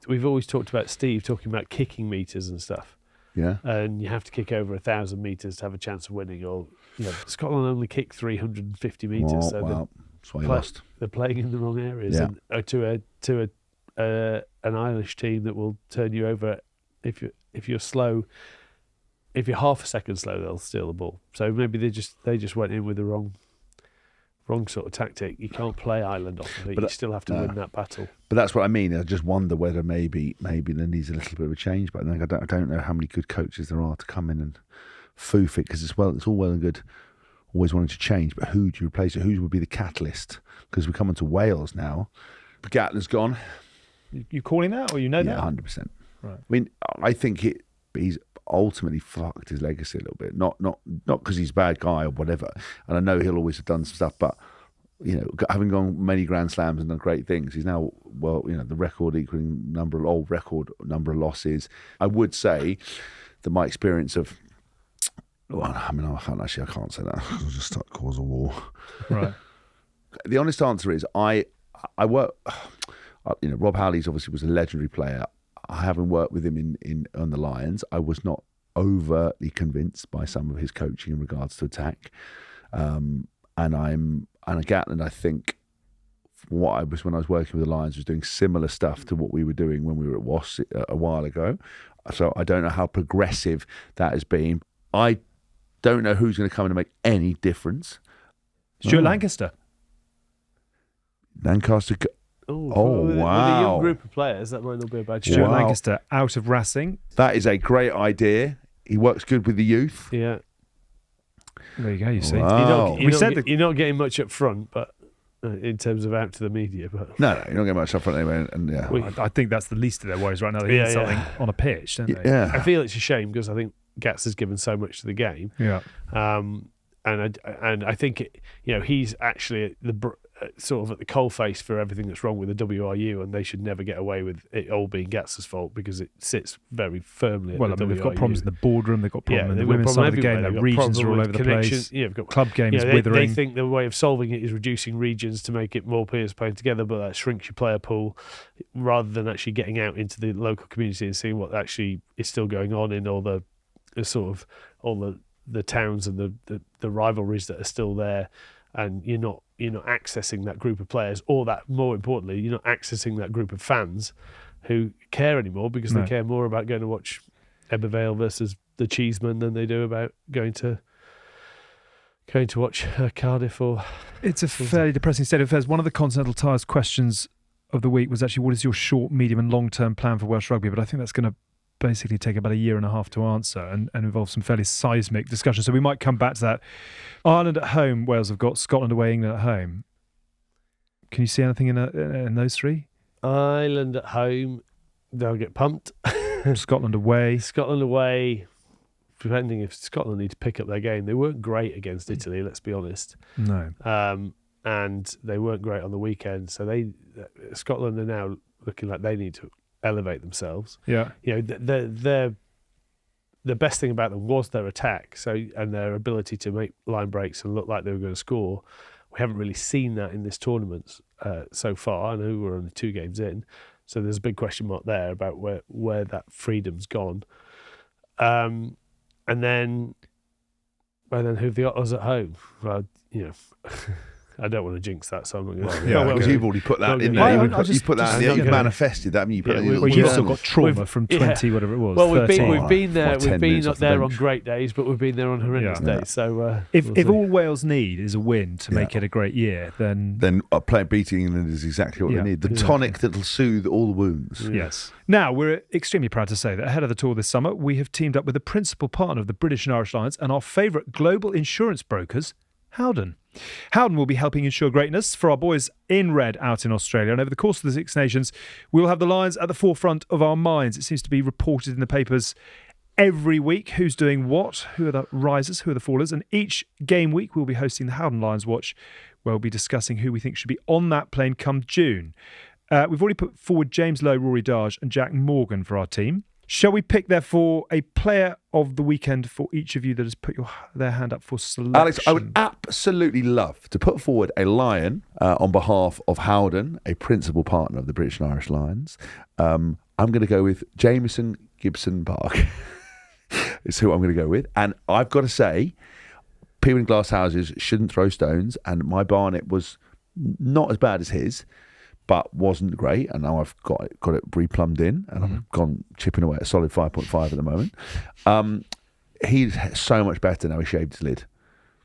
We've always talked about Steve talking about kicking meters and stuff. yeah. And you have to kick over 1,000 meters to have a chance of winning. Or Scotland only kick 350 meters, Well, so wow. That's why he play- lost. they're playing in the wrong areas. Yeah. And to an Irish team that will turn you over if you're slow. If you're half a second slow, they'll steal the ball. So maybe they just went in with the wrong sort of tactic. You can't play Ireland off of it. But You still have to win that battle. But that's what I mean. I just wonder whether maybe there needs a little bit of a change. But I don't know how many good coaches there are to come in and foof it, because it's all well and good always wanting to change. But who do you replace it? Who would be the catalyst? Because we're coming to Wales now. But Gatland's gone. You calling that, or you know Yeah, that? 100%. Right. I mean, I think he's ultimately fucked his legacy a little bit. Not because he's a bad guy or whatever. And I know he'll always have done some stuff, but having gone many Grand Slams and done great things, he's now the record number of losses. I would say that my experience of, I can't say that. I'll just start cause a war. Right. The honest answer is I work. Rob Howley's obviously was a legendary player. I haven't worked with him on the Lions. I was not overtly convinced by some of his coaching in regards to attack. And Gatland, I think, when I was working with the Lions, was doing similar stuff to what we were doing when we were at Wasps a while ago. So I don't know how progressive that has been. I don't know who's going to come in and make any difference. Stuart Lancaster. Lancaster. With a wow. young group of players, that might not be a bad Stuart shout. Wow. Lancaster out of Racing. That is a great idea. He works good with the youth. Yeah. There you go. You see. Wow. You're not getting much up front, but in terms of out to the media. But No, you're not getting much up front anyway. And yeah. I think that's the least of their worries right now. They need Yeah, something yeah. on a pitch, don't they? Yeah. I feel it's a shame because I think Gats has given so much to the game. Yeah. And I think he's actually sort of at the coalface for everything that's wrong with the WRU, and they should never get away with it all being Gats's fault because it sits very firmly. Well, at the they've got WRU. problems in the boardroom. They've got problems in the they've got women's problem side of the game. everywhere. Their They've got regions are problem all with over the connections. place. Yeah, they've got Club games they withering. think the way of solving it is reducing regions to make it more players playing together, but that shrinks your player pool rather than actually getting out into the local community and seeing what actually is still going on in all the towns and the rivalries that are still there. And you're not accessing that group of players, or that more importantly, you're not accessing that group of fans who care anymore because they care more about going to watch Ebbw versus the Cheeseman than they do about going to watch Cardiff or. It's a fairly depressing state of affairs. One of the Continental Tires questions of the week was actually, what is your short, medium, and long-term plan for Welsh rugby? But I think that's going to basically take about a year and a half to answer and involve some fairly seismic discussion. So we might come back to that. Ireland at home, Wales have got Scotland away, England at home. Can you see anything in those three? Ireland at home, they'll get pumped. Scotland away. Scotland away, depending if Scotland need to pick up their game. They weren't great against Italy, let's be honest. No. And they weren't great on the weekend. So Scotland are now looking like they need to elevate themselves. Yeah. The best thing about them was their attack, and their ability to make line breaks and look like they were going to score. We haven't really seen that in this tournament so far. I know we're only 2 games in, So there's a big question mark there about where that freedom's gone. And then who've they got us at home? Well, I don't want to jinx that, so I'm not going to. Yeah, because you've already put that in there. You've put that in there. You've manifested that. I mean, you put you've still got trauma from 20, whatever it was. Well, we've 13. been there. We've been up there on bench. great days, but we've been there on horrendous days. So if all Wales need is a win to make it a great year, then beating England is exactly what they need. The tonic that'll soothe all the wounds. Yes. Now, we're extremely proud to say that ahead of the tour this summer, we have teamed up with the principal partner of the British and Irish Lions and our favourite global insurance brokers, Howden. Howden will be helping ensure greatness for our boys in red out in Australia. And over the course of the Six Nations, we'll have the Lions at the forefront of our minds. It seems to be reported in the papers every week who's doing what, who are the risers, who are the fallers. And each game week, we'll be hosting the Howden Lions Watch, where we'll be discussing who we think should be on that plane come June. We've already put forward James Lowe, Rory Darge and Jack Morgan for our team. Shall we pick, therefore, a player of the weekend for each of you that has put their hand up for selection? Alex, I would absolutely love to put forward a Lion on behalf of Howden, a principal partner of the British and Irish Lions. I'm going to go with Jameson Gibson-Park. Is who I'm going to go with. And I've got to say, people in glass houses shouldn't throw stones, and my Barnet was not as bad as his, but wasn't great, and now I've got it re-plumbed in, and I've gone chipping away at a solid 5.5 at the moment. He's so much better now. He shaved his lid.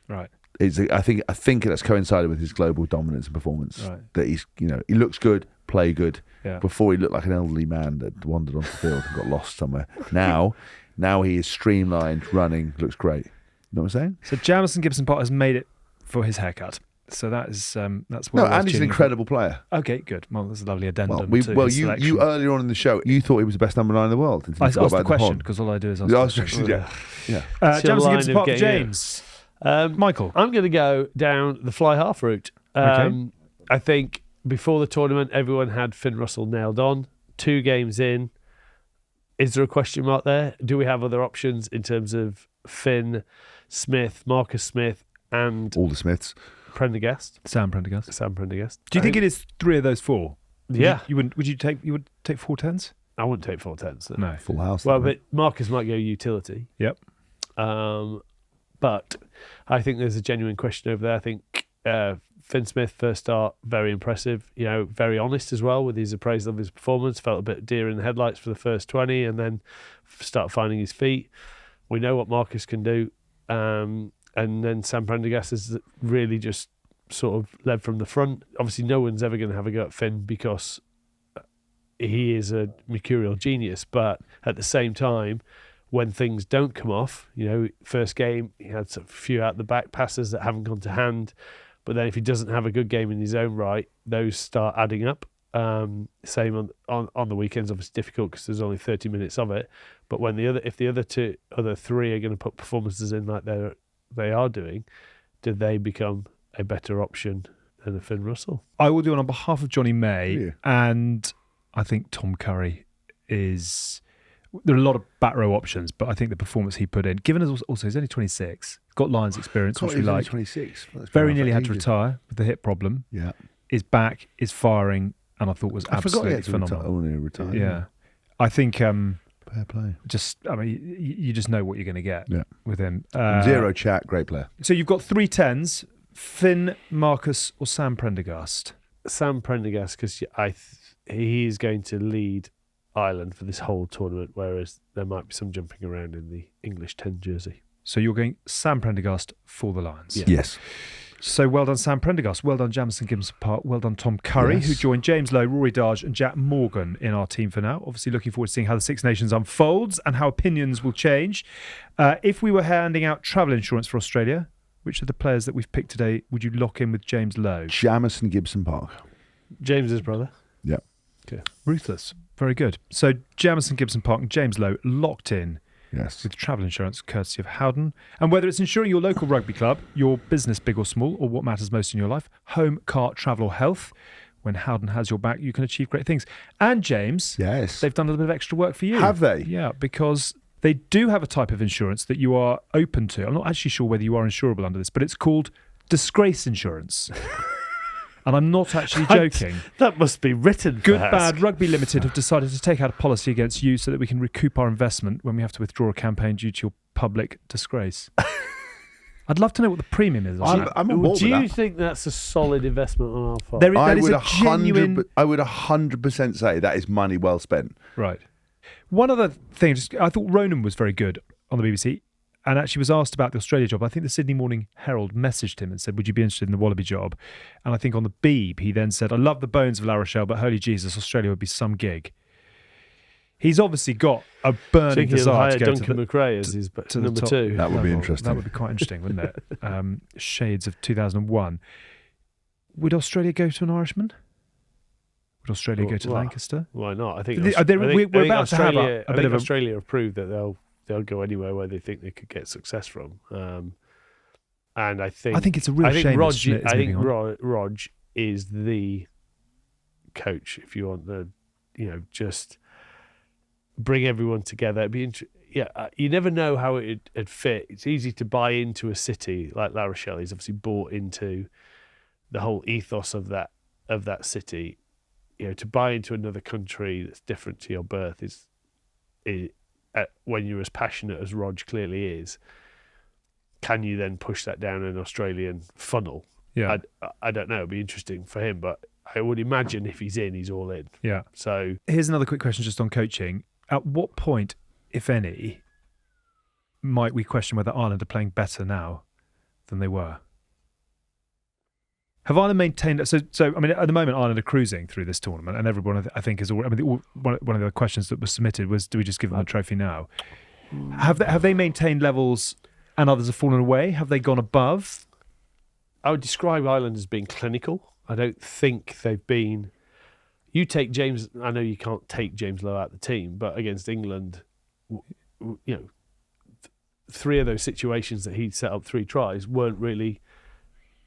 Right. I think that's coincided with his global dominance and performance. Right. That he looks good, play good. Yeah. Before he looked like an elderly man that wandered onto the field and got lost somewhere. Now he is streamlined, running, looks great. You know what I'm saying? So Jamison Gibson-Park has made it for his haircut. So that's no, and he's an incredible player. Okay, good. Well, that's a lovely addendum. You earlier on in the show, you thought he was the best number 9 in the world. I asked the question because all I do is ask the question. Yeah. Jamison Gibson-Park, James. Michael. I'm going to go down the fly half route. Okay. I think before the tournament, everyone had Finn Russell nailed on. 2 games in. Is there a question mark there? Do we have other options in terms of Finn, Smith, Marcus Smith, and all the Smiths? Prendergast. Sam Prendergast. Do you think it is 3 of those 4? Yeah. You would take 4 10s? I wouldn't take 4 10s. No. Full house. Well, but Marcus might go utility. Yep. But I think there's a genuine question over there. I think Finn Smith, first start, very impressive. Very honest as well with his appraisal of his performance. Felt a bit deer in the headlights for the first 20 and then start finding his feet. We know what Marcus can do. And then Sam Prendergast has really just sort of led from the front. Obviously, no one's ever going to have a go at Finn because he is a mercurial genius. But at the same time, when things don't come off, first game, he had a few out the back passes that haven't gone to hand. But then if he doesn't have a good game in his own right, those start adding up. Same on the weekends, obviously difficult because there's only 30 minutes of it. But when if the other 3 are going to put performances in like they are doing, do they become a better option than a Finn Russell? I will do it on behalf of Johnny May, and I think Tom Curry is... There are a lot of back row options, but I think the performance he put in, given as also he's only 26, got Lions experience, which we like. 26. Very nearly had to retire with the hip problem. Yeah. Is back, is firing, and I thought was absolutely phenomenal. Retire. Yeah. I think... fair play. You just know what you're going to get with him. Zero chat, great player. So you've got 3 10s, Finn, Marcus or Sam Prendergast? Sam Prendergast, because he is going to lead Ireland for this whole tournament, whereas there might be some jumping around in the English 10 jersey. So you're going Sam Prendergast for the Lions? Yeah. Yes. So well done, Sam Prendergast. Well done, Jamison Gibson-Park. Well done, Tom Curry, who joined James Lowe, Rory Darge and Jack Morgan in our team for now. Obviously looking forward to seeing how the Six Nations unfolds and how opinions will change. If we were handing out travel insurance for Australia, which of the players that we've picked today would you lock in with James Lowe? Jamison Gibson-Park. James's brother. Yeah. Okay. Ruthless. Very good. So Jamison Gibson-Park and James Lowe locked in. Yes. With travel insurance courtesy of Howden. And whether it's insuring your local rugby club, your business big or small, or what matters most in your life, home, car, travel or health, when Howden has your back, you can achieve great things. And James, they've done a little bit of extra work for you. Have they? Yeah, because they do have a type of insurance that you are open to. I'm not actually sure whether you are insurable under this, but it's called disgrace insurance. And I'm not actually joking. That must be written. Good Bad Rugby Limited have decided to take out a policy against you so that we can recoup our investment when we have to withdraw a campaign due to your public disgrace. I'd love to know what the premium is. I'm on board Do with you that. think that's a solid investment on our part? That is a genuine... I would 100% say that is money well spent. Right. One other thing, I thought Ronan was very good on the BBC and actually was asked about the Australia job. I think the Sydney Morning Herald messaged him and said, would you be interested in the Wallaby job? And I think on the Beeb, he then said, I love the bones of La Rochelle, but holy Jesus, Australia would be some gig. He's obviously got a burning desire to go Duncan McRae as his number top 2. That would be interesting. That would be quite interesting, wouldn't it? Shades of 2001. Would Australia go to an Irishman? Would Australia go to Lancaster? Why not? I think we're about to have a bit of Australia have proved that they'll go anywhere where they think they could get success from. And I think it's a real shame. I think Rog is the coach. If you want just bring everyone together. It'd be you never know how it'd fit. It's easy to buy into a city like La Rochelle. He's obviously bought into the whole ethos of that city. To buy into another country that's different to your birth is when you're as passionate as Rog clearly is. Can you then push that down an Australian funnel? Yeah, I don't know. It'd be interesting for him, but I would imagine if he's in, he's all in. Yeah. So here's another quick question just on coaching. At what point, if any, might we question whether Ireland are playing better now than they were? Have Ireland maintained... So I mean, at the moment, Ireland are cruising through this tournament, and everyone, I think, is... one of the questions that was submitted was, do we just give them the trophy now? Have they maintained levels and others have fallen away? Have they gone above? I would describe Ireland as being clinical. I don't think they've been... You take James... I know you can't take James Lowe out of the team, but against England, 3 of those situations that he'd set up 3 tries weren't really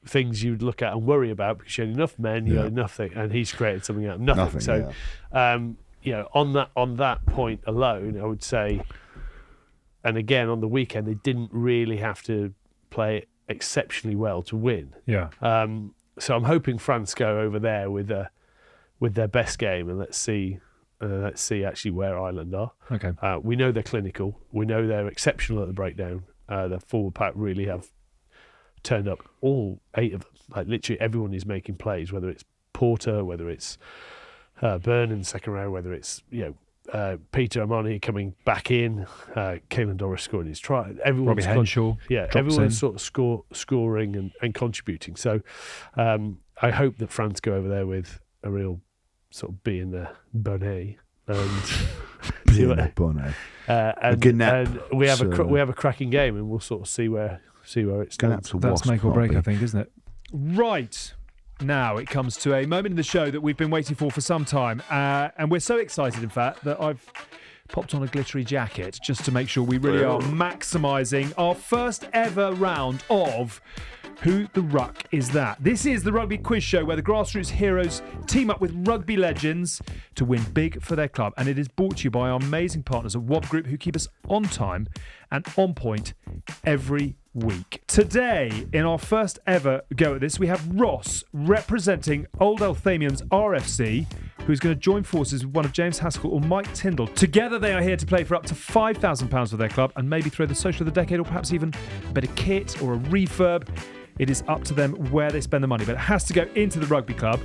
things you'd look at and worry about because you had enough men, you had nothing, and he's created something out of nothing. On that point alone, I would say, and again on the weekend, they didn't really have to play exceptionally well to win. Yeah. So I'm hoping France go over there with their best game, and let's see actually where Ireland are. Okay. We know they're clinical. We know they're exceptional at the breakdown. The forward pack really have turned up, all 8 of them. Like literally everyone is making plays, whether it's Porter, whether it's Byrne in the second row, whether it's Peter Amani coming back in, Caelan Doris scoring his try. Robbie Henshaw. Everyone's sort of scoring and contributing. So I hope that France go over there with a real sort of be in the bonnet and and we have a cracking game, and we'll sort of see where it stands. That's make or break, I think, isn't it? Right. Now it comes to a moment in the show that we've been waiting for some time, and we're so excited, in fact, that I've popped on a glittery jacket just to make sure we really are maximising our first ever round of Who the Ruck Is That? This is the rugby quiz show where the grassroots heroes team up with rugby legends to win big for their club, and it is brought to you by our amazing partners at WOB Group, who keep us on time and on point every week. Today, in our first ever go at this, we have Ross representing Old Elthamians RFC, who's going to join forces with one of James Haskell or Mike Tyndall. Together, they are here to play for up to £5,000 for their club and maybe throw the social of the decade, or perhaps even a bit of kit or a refurb. It is up to them where they spend the money, but it has to go into the rugby club.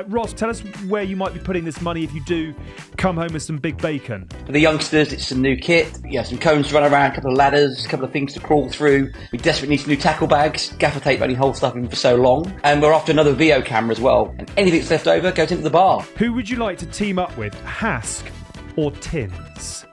Ross, tell us where you might be putting this money if you do come home with some big bacon. For the youngsters, it's some new kit, some cones to run around, a couple of ladders, a couple of things to crawl through. We desperately need some new tackle bags. Gaffer tape only holds stuff in for so long. And we're after another VO camera as well. And anything that's left over goes into the bar. Who would you like to team up with, Hask or Tins?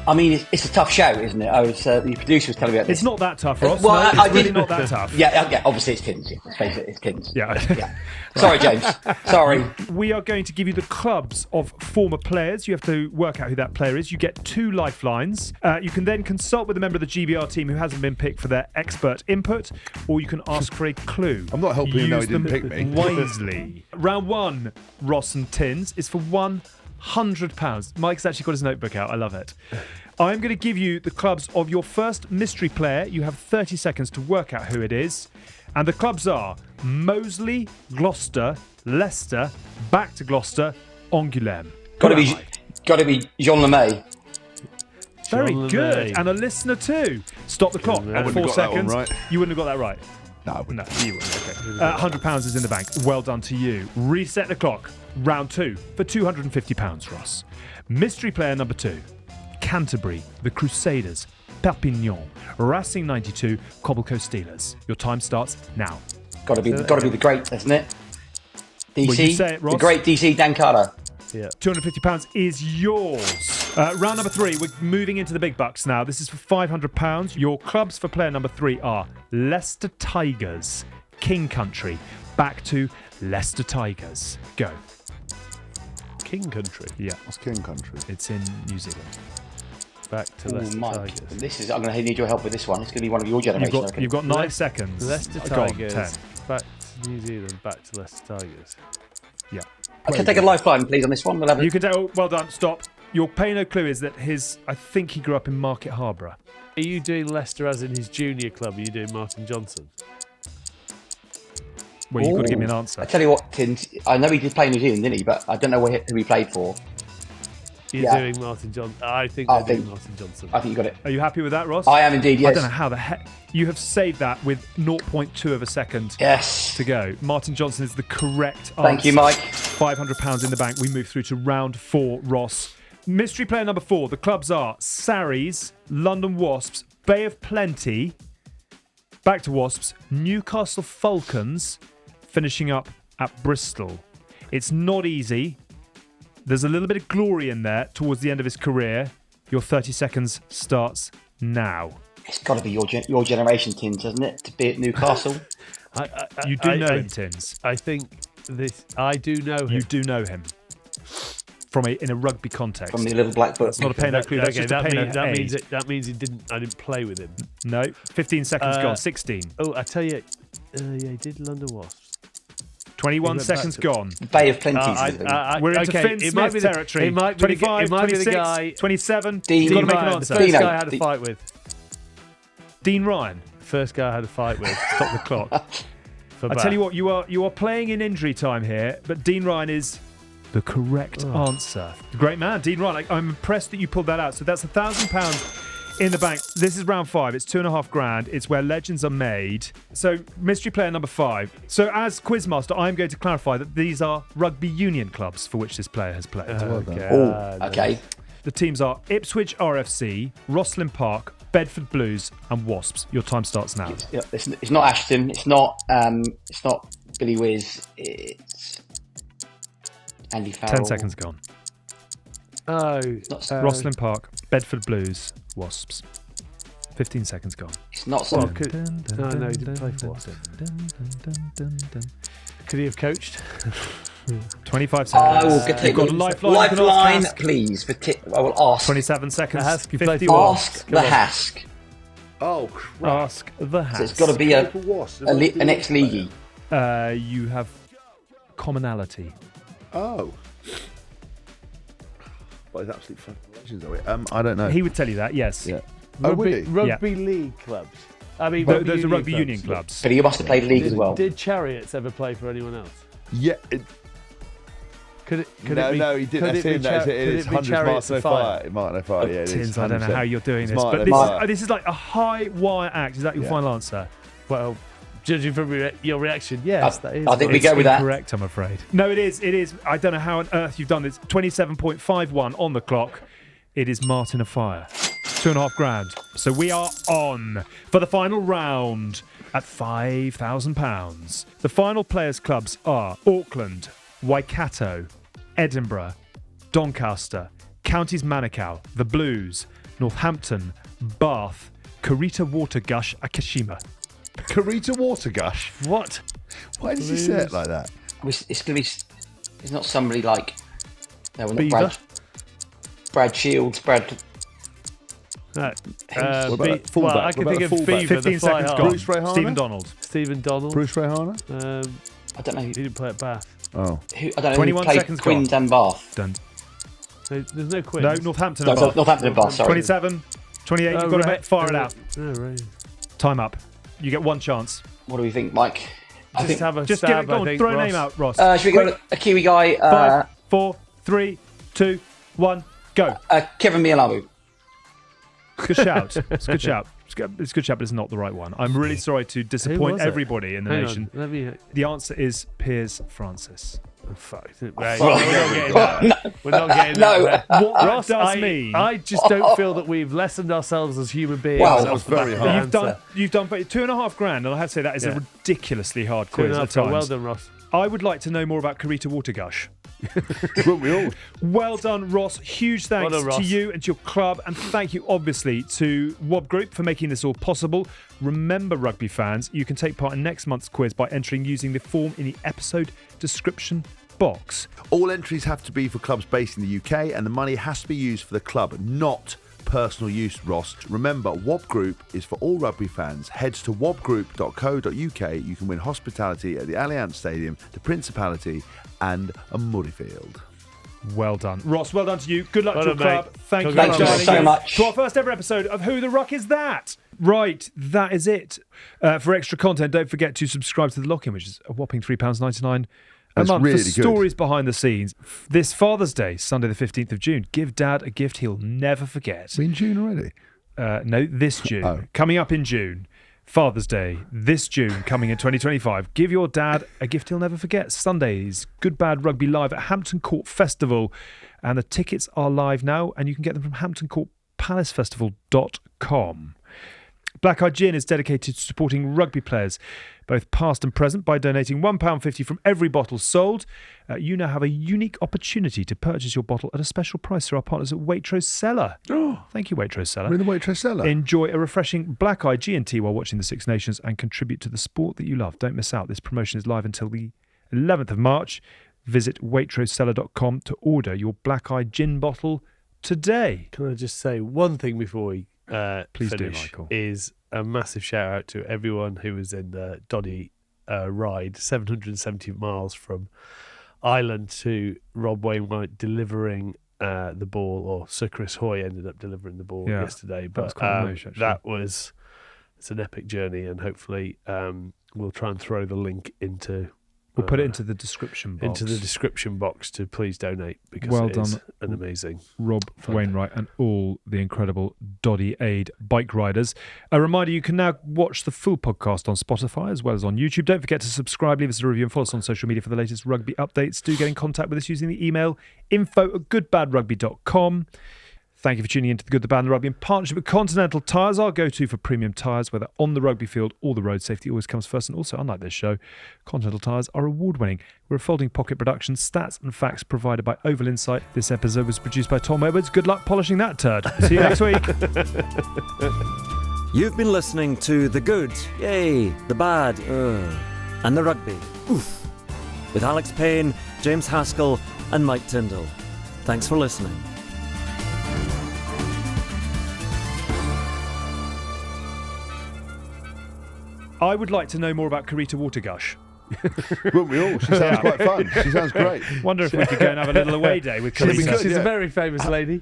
I mean, it's a tough show, isn't it? The producer was telling me about this. It's not that tough, Ross. Well, it's really not that tough. Yeah, obviously it's Tins. Yeah. Let's face it, it's Tins. Yeah. Sorry, James. Sorry. We are going to give you the clubs of former players. You have to work out who that player is. You get 2 lifelines. You can then consult with a member of the GBR team who hasn't been picked for their expert input, or you can ask for a clue. I'm not helping you know he didn't pick me. Wisely. Round 1, Ross and Tins, is for £100. £100. Mike's actually got his notebook out. I love it. I'm going to give you the clubs of your first mystery player. You have 30 seconds to work out who it is. And the clubs are Moseley, Gloucester, Leicester, back to Gloucester, Angoulême. Got to be Jean Lemay. Very John good. LeMay. And a listener too. Stop the clock John at LeMay. 4 got that one seconds. right. You wouldn't have got that right. No, No, you wouldn't. Okay. £100 is in the bank. Well done to you. Reset the clock. Round 2 for £250, Ross. Mystery player number 2. Canterbury, the Crusaders, Perpignan, Racing 92, Cobble Coast Steelers. Your time starts now. Got to be the great, isn't it? DC. Will you say it, Ross? The great DC Dan Carter. Yeah. £250 is yours. Round number 3, we're moving into the big bucks now. This is for £500. Your clubs for player number 3 are Leicester Tigers, King Country, back to Leicester Tigers. Go. King Country. Yeah, What's King Country? it's in New Zealand. Back to Oh, Leicester Mike, Tigers. I'm going to need your help with this one. It's going to be one of your generation. You've got 9 seconds. Leicester Go on, Tigers. 10. Back to New Zealand. Back to Leicester Tigers. Yeah. Can I take a lifeline, please, on this one? We'll have You can tell. Well done. Stop. Your pay no clue is that I think he grew up in Market Harborough. Are you doing Leicester as in his junior club? Are you doing Martin Johnson? Well, you've got to give me an I answer. tell you what, Tins, I know he did play in New Zealand, didn't he? But I don't know who he played for. You're Yeah. doing Martin Johnson. I think I they're think- doing Martin Johnson. I think you got it. Are you happy with that, Ross? I am indeed, yes. I don't know how the heck you have saved that with 0.2 of a second Yes. to go. Martin Johnson is the correct answer. Thank you, Mike. £500 in the bank. We move through to round 4, Ross. Mystery player number 4. The clubs are Sarries, London Wasps, Bay of Plenty, back to Wasps, Newcastle Falcons, finishing up at Bristol. It's not easy. There's a little bit of glory in there towards the end of his career. Your 30 seconds starts now. It's got to be your generation, Tins, hasn't it? To be at Newcastle. You do know him, Tins. I think this. I do know him. You do know him in a rugby context. From the Little Black Book. It's not a pay no clue. That's just a pay no aid. That means I didn't play with him. No, 15 seconds gone. 16. Oh, I tell you, yeah, he did London Wasps. 21 went back seconds to- gone. Bay of Plenty. I think. We're into okay, Finn it might Smith be the- territory. it might be the- 25, it might be the 26, guy- 27. Dean You've got to make an Ryan, the answer. first Dino. guy I had a fight with. Dean Ryan. First guy I had a fight with. Stop the clock. I tell you what, you are playing in injury time here, but Dean Ryan is the correct answer. Great man, Dean Ryan. I'm impressed that you pulled that out. So that's £1,000 in the bank. This is round 5. It's $2.5 grand. It's where legends are made. So mystery player number 5. So as quizmaster, I'm going to clarify that these are rugby union clubs for which this player has played. Okay. The teams are Ipswich RFC, Rosslyn Park, Bedford Blues, and Wasps. Your time starts now. Yeah, it's not Ashton. It's not Billy Wiz. It's Andy Farrell. 10 seconds gone. Oh, Rosslyn Park, Bedford Blues, Wasps. 15 seconds gone. It's not Well, some. could he didn't play for Wasps. Could he have coached? 25 I seconds. will take You've got a lifeline. You can ask lifeline, Hask. please. I will ask. 27 seconds. Hask, you played 51. Ask the Hask. Oh, crap. Ask the Hask. So it's got to be an ex-leaguey. You have commonality. Oh. What is absolute fucking legends, are we? I don't know. He would tell you that, yes. Yeah. Oh, would he? Rugby league clubs. I mean, Those are rugby union clubs. But you must have played league as well. Did Chariots ever play for anyone else? Yeah. Could it No, he didn't. Could That's it be him. That's it. could It is it be 100 Chariots Martin of Fire? Martin O'Fire, yeah, it is. Tins, I don't know 100%. how you're doing this, Martin but O'Fire. this is like a high wire act. Is that your Yeah. final answer? Well, judging from your reaction, yes, that is. I think we It's go with that. incorrect, I'm afraid. No, it is. It is. I don't know how on earth you've done this. 27.51 on the clock. It is Martin O'Fire. £2.5 grand. So we are on for the final round at £5,000. The final players' clubs are Auckland, Waikato, Edinburgh, Doncaster, Counties Manukau, the Blues, Northampton, Bath, Kurita Watergush, Akashima. Kurita Watergush? What? Why did you say it like that? It's going to be. It's not somebody like. No, not Beaver? Brad Shields. What about a fullback? Well, I What can about think a of fullback? Beaver, 15 the fly seconds half. gone. Bruce Rehana? Stephen Donald. Stephen Donald. Bruce Rehana? I don't know. He didn't play at Bath. Oh. I don't know. 21 who played seconds Quins gone. and Bath. Done. There's no quiz. No, Northampton No, and so Bath. Northampton and Bath, sorry. 27, 28, you've got to fire it out. Oh, right. Time up. You get one chance. What do we think, Mike? Just have a Just stab, give it, go I on, think, throw a Ross. name out, Ross. Should we go a Kiwi guy? 5, 4, 3, 2, 1, go. Kevin Mialamu. Good shout. It's a good shout. It's a good shout, but it's not the right one. I'm really sorry to disappoint was it? everybody in the Hang nation. on, let me. The answer is Piers Francis. Oh, fuck. Right. We're not getting that. We're not getting No. that. What Ross, that does I mean... I just don't feel that we've lessened ourselves as human beings. Wow. That was off the back very of the hard. You've done $2.5 grand, and I have to say that is a Yeah. ridiculously hard quiz at times. Well done, Ross. I would like to know more about Karita Watergush. Wouldn't we all? Well done, Ross. Huge thanks Well done, to Ross. you and to your club, and thank you, obviously, to Wob Group for making this all possible. Remember, rugby fans, you can take part in next month's quiz by entering using the form in the episode description box. All entries have to be for clubs based in the UK, and the money has to be used for the club, not personal use, Ross. Remember, Wob Group is for all rugby fans. Head to wobgroup.co.uk. You can win hospitality at the Allianz Stadium, the Principality, and a Murrayfield. Well done. Ross, well done to you. Good luck Well to your done, mate. club. Thank you, Thanks darling. so much. To our first ever episode of Who the Ruck Is That? Right, that is it. For extra content, don't forget to subscribe to The Lock-In, which is a whopping £3.99 a That's month really for good. stories behind the scenes. This Father's Day, Sunday the 15th of June, give Dad a gift he'll never forget. We in June already? No, this June. Oh. Coming up in June. Father's Day, this June, coming in 2025. Give your dad a gift he'll never forget. Sundays, Good Bad Rugby live at Hampton Court Festival. And the tickets are live now, and you can get them from hamptoncourtpalacefestival.com. Black Eye Gin is dedicated to supporting rugby players, both past and present, by donating £1.50 from every bottle sold. You now have a unique opportunity to purchase your bottle at a special price through our partners at Waitrose Cellar. Oh, Thank you, Waitrose Cellar. we're in the Waitrose Cellar. Enjoy a refreshing Black Eye G&T while watching the Six Nations and contribute to the sport that you love. Don't miss out. This promotion is live until the 11th of March. Visit waitrosecellar.com to order your Black Eye Gin bottle today. Can I just say one thing before we Please do, finish? Michael. Is a massive shout out to everyone who was in the Doddy ride, 770 miles from Ireland to Rob Wainwright delivering the ball, or Sir Chris Hoy ended up delivering the ball yesterday. But was quite nice, actually. It's an epic journey, and hopefully we'll try and throw the link into. We'll put it into the description box. Into the description box to please donate, because Well it is done, an amazing. Rob Wainwright and all the incredible Doddy Aid bike riders. A reminder, you can now watch the full podcast on Spotify as well as on YouTube. Don't forget to subscribe, leave us a review, and follow us on social media for the latest rugby updates. Do get in contact with us using the email info@goodbadrugby.com. Thank you for tuning in to The Good, The Bad and The Rugby in partnership with Continental Tires, our go-to for premium tyres, whether on the rugby field or the road. Safety always comes first, and also, unlike this show, Continental Tires are award-winning. We're a folding pocket production, stats and facts provided by Oval Insight. This episode was produced by Tom Edwards. Good luck polishing that turd. See you next week. You've been listening to The Good, Yay, The Bad, and The Rugby, Oof, with Alex Payne, James Haskell, and Mike Tyndall. Thanks for listening. I would like to know more about Karita Watergush. Wouldn't we all? She sounds quite fun. She sounds great. Wonder if we could go and have a little away day with She'd be Karita. good, She's yeah. a very famous lady.